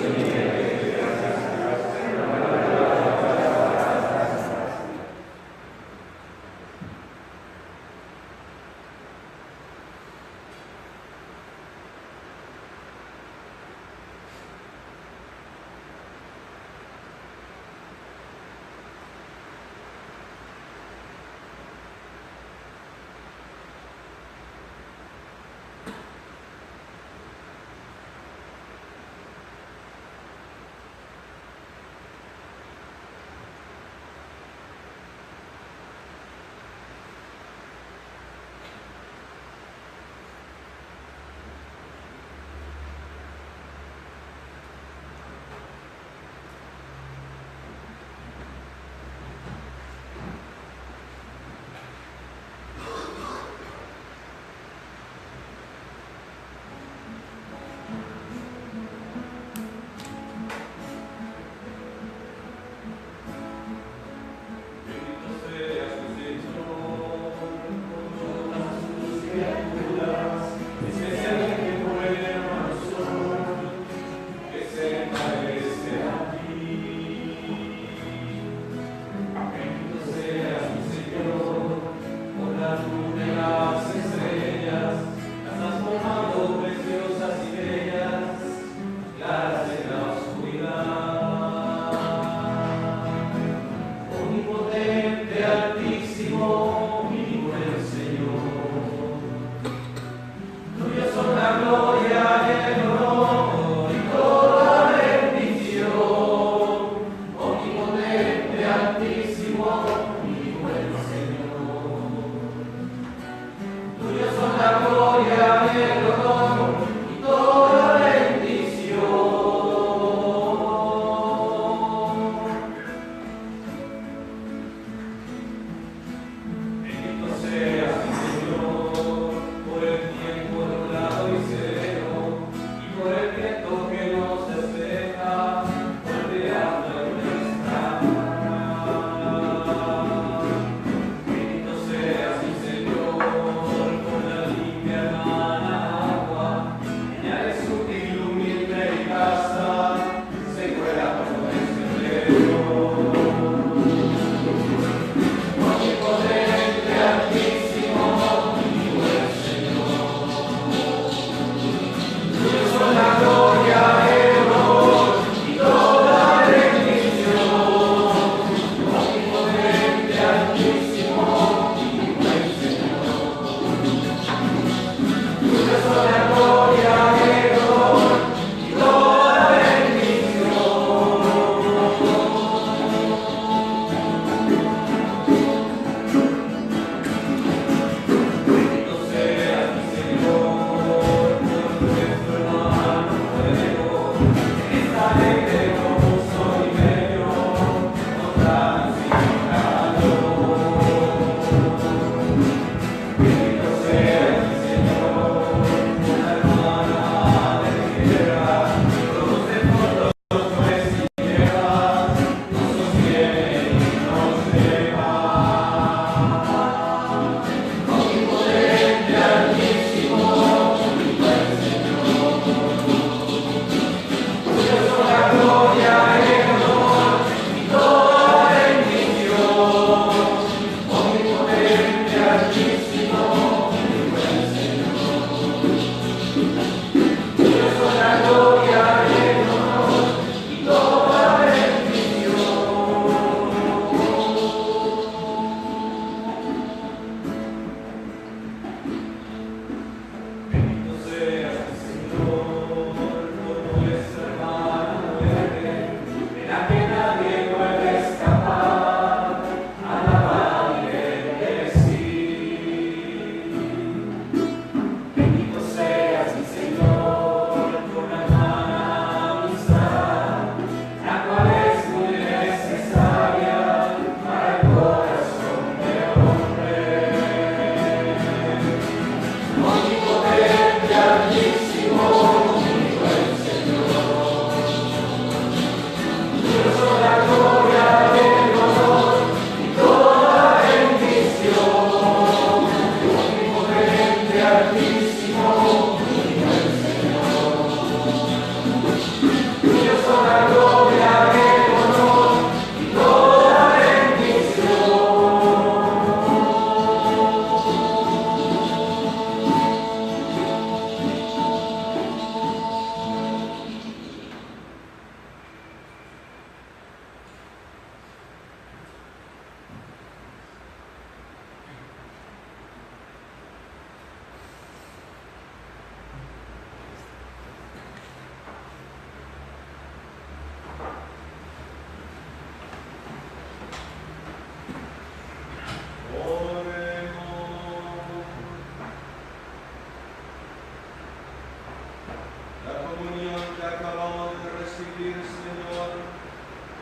cumplir, Señor,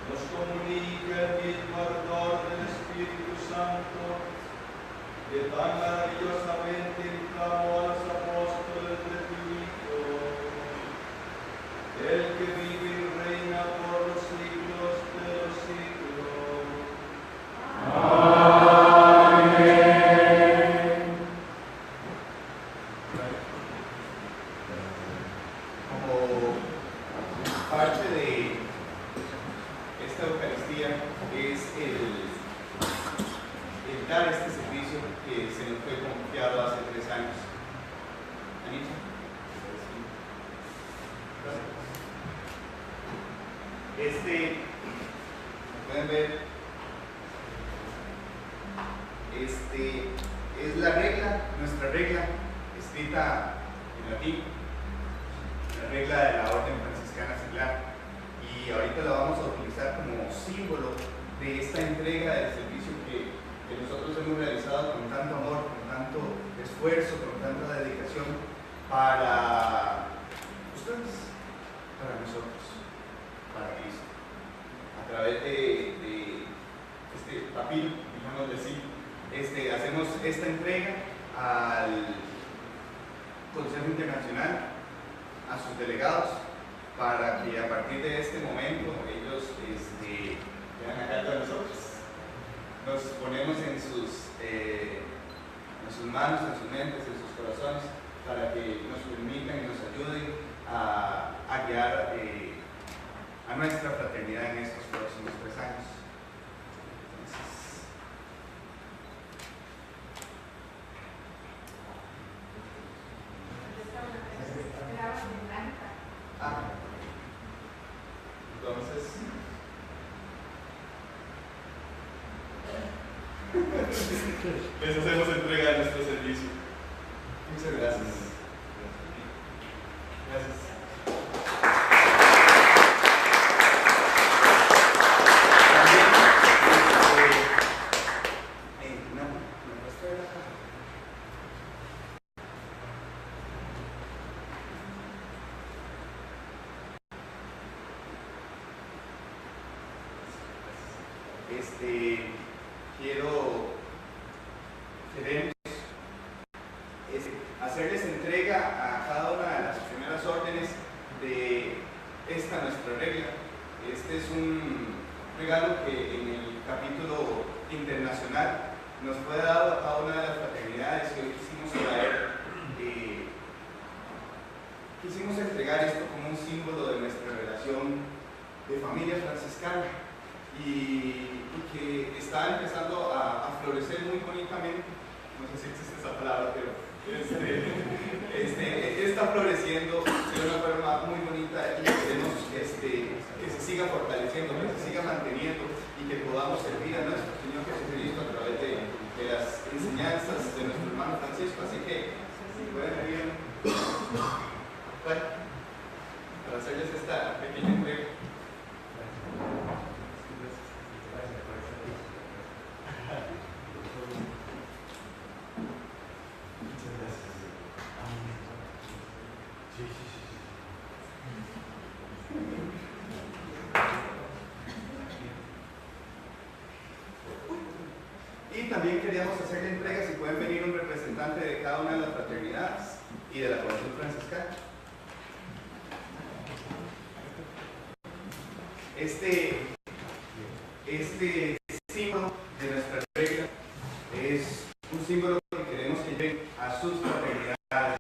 nos comunica el mismo ardor del Espíritu Santo, que tan maravillosamente inflamó a los apóstoles de tu Hijo, el que vive y reina por los siglos de los siglos. Amén. Como parte de esta Eucaristía es el dar este servicio que se nos fue confiado hace 3 años. Anita. Pueden ver, es la regla, nuestra regla, escrita en latín, la regla de la Orden Franciscana Seglar, y ahorita la vamos a utilizar como símbolo de esta entrega del servicio que nosotros hemos realizado con tanto amor, con tanto esfuerzo, con tanta dedicación para ustedes, para nosotros, para Cristo. A través de este papiro, digamos así, hacemos esta entrega al Consejo Internacional, a sus delegados, para que a partir de este momento ellos quedan a cargo de nosotros. Nos ponemos en sus manos, en sus mentes, en sus corazones, para que nos permitan y nos ayuden a guiar a nuestra fraternidad en estos próximos 3 años. Entonces, les hacemos entrega de nuestro servicio. Muchas gracias. Gracias. Queremos hacerles entrega a cada una de las primeras órdenes de esta nuestra regla. Este es un regalo que en el capítulo internacional nos fue dado a cada una de las fraternidades que hoy quisimos traer. Quisimos entregar esto como un símbolo de nuestra relación de familia franciscana y que está empezando a florecer muy bonitamente. No sé si existe esa palabra, pero está floreciendo de una forma muy bonita y queremos que se siga fortaleciendo, que se siga manteniendo y que podamos servir a nuestro Señor Jesucristo a través de las enseñanzas de nuestro hermano Francisco. Así que, si pueden venir para hacerles esta pequeña entrega. Y también queríamos hacerle entrega, si pueden venir un representante de cada una de las fraternidades y de la Comisión Franciscana. Este símbolo de nuestra regla es un símbolo que queremos que llegue a sus fraternidades,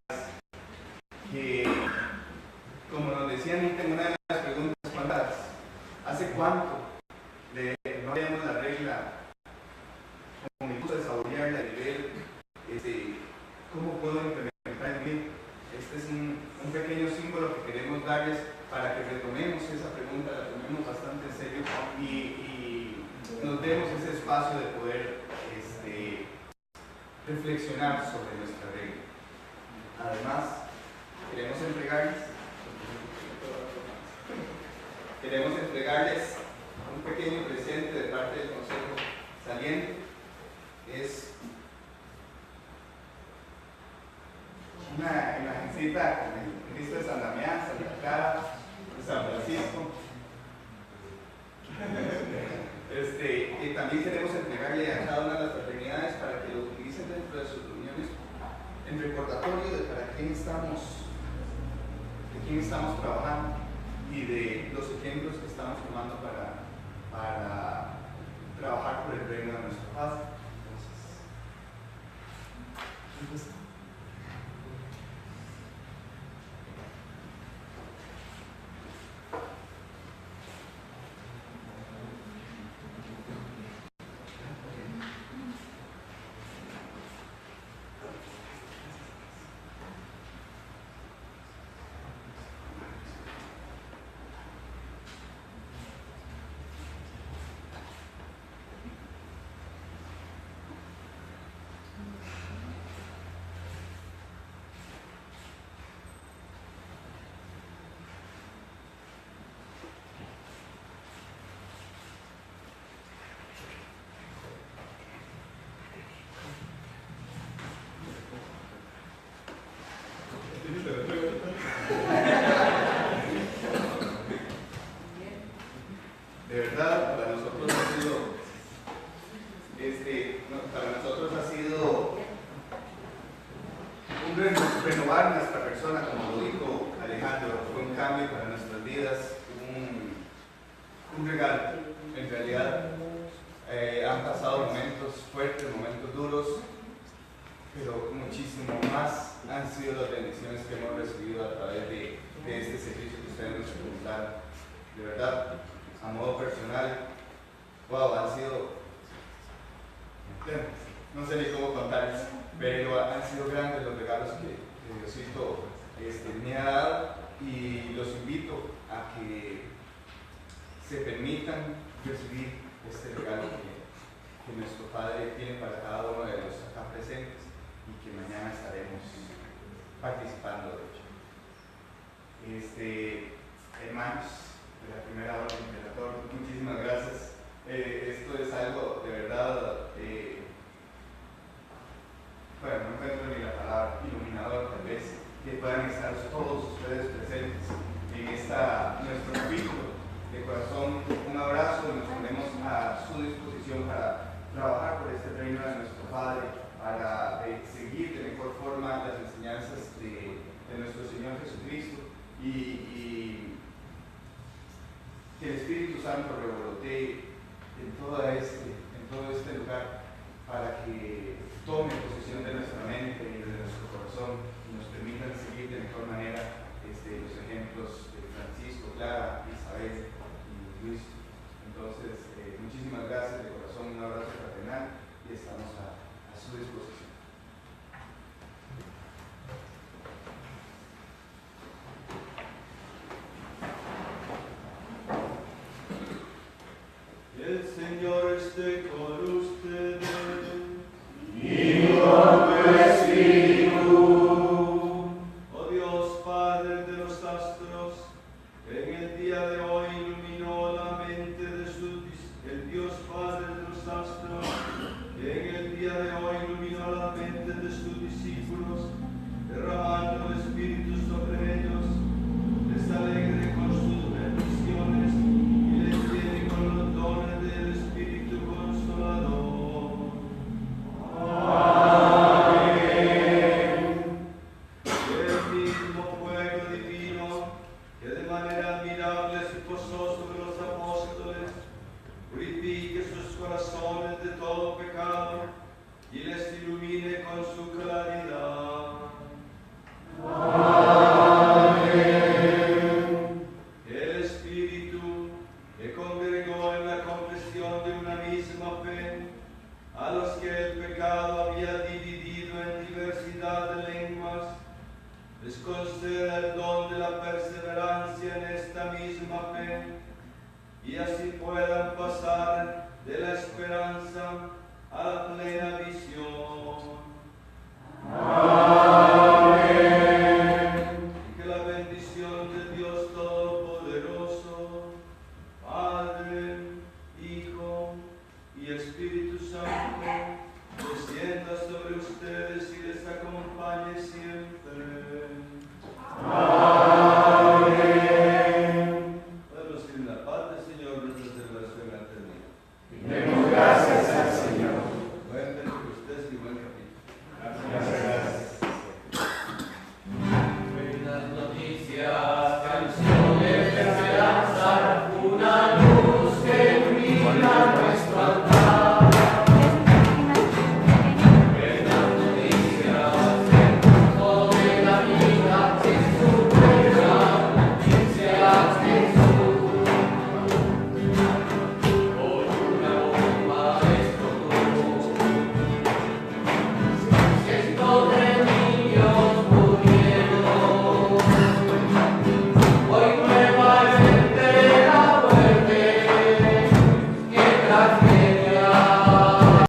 que, como nos decían en una de las preguntas, ¿hace cuánto no leemos la regla? Como me gusta saborearla y ver cómo puedo implementar en mí. Este es un pequeño símbolo que queremos darles para que retomemos esa pregunta, la tomemos bastante en serio y nos demos ese espacio de poder reflexionar sobre nuestra regla. Además, queremos entregarles un pequeño presente de parte del Consejo Saliente. Es una imagencita con el Cristo de San Damián, Santa Clara, de San Francisco, También queremos entregarle a cada una de las fraternidades para que lo utilicen dentro de sus reuniones en recordatorio de para quién estamos, de quién estamos trabajando y de los ejemplos que estamos tomando para trabajar por el reino de nuestro Padre. Entonces, de verdad, para nosotros ha sido un renovar nuestra persona, como lo dijo Alejandro, fue un cambio para nuestras vidas, un regalo. En realidad han pasado momentos fuertes, momentos duros, pero muchísimo más han sido las bendiciones que hemos recibido a través de este servicio que ustedes nos presentaron. De verdad, a modo personal, wow, han sido, no sé ni cómo contarles, pero han sido grandes los regalos que Diosito me ha dado, y los invito a que se permitan recibir este regalo que nuestro Padre tiene para cada uno de los acá presentes y que mañana estaremos participando de ello. Hermanos de la Primera Orden Imperator, muchísimas gracias. Esto es algo de verdad, bueno, no encuentro ni la palabra, iluminador tal vez, que puedan estar todos ustedes presentes en nuestro capítulo. De corazón, un abrazo, y nos ponemos a su disposición para trabajar por este reino de nuestro Padre, para seguir de mejor forma las enseñanzas de nuestro Señor Jesucristo, y que el Espíritu Santo revolotee en todo este lugar, para que tome posesión de nuestra mente y de nuestro corazón y nos permitan seguir de mejor manera los ejemplos de Francisco, Clara, Isabel y Luis. Entonces, muchísimas gracias de corazón, un abrazo fraternal, y estamos a su disposición. El Señor esté con ustedes. Y con tu espíritu. Oh Dios, Padre de los astros, que en el día de hoy iluminó la mente de el Dios Padre de los astros, que en el día de hoy iluminó la mente de sus discípulos, derramando el Espíritu sobre ellos, les alegre con sus bendiciones y les llene con los dones del Espíritu Consolador. Amén. El mismo fuego divino, que de manera admirable se posó sobre los apóstoles, purifique sus corazones de todo pecado y les ilumine con su claridad. Amén. El Espíritu, que congregó en la confesión de una misma fe a los que el pecado había dividido en diversidad de lenguas, les conceda el don de la perseverancia en esta misma fe, y así puedan pasar de la esperanza a la plena visión. Amén.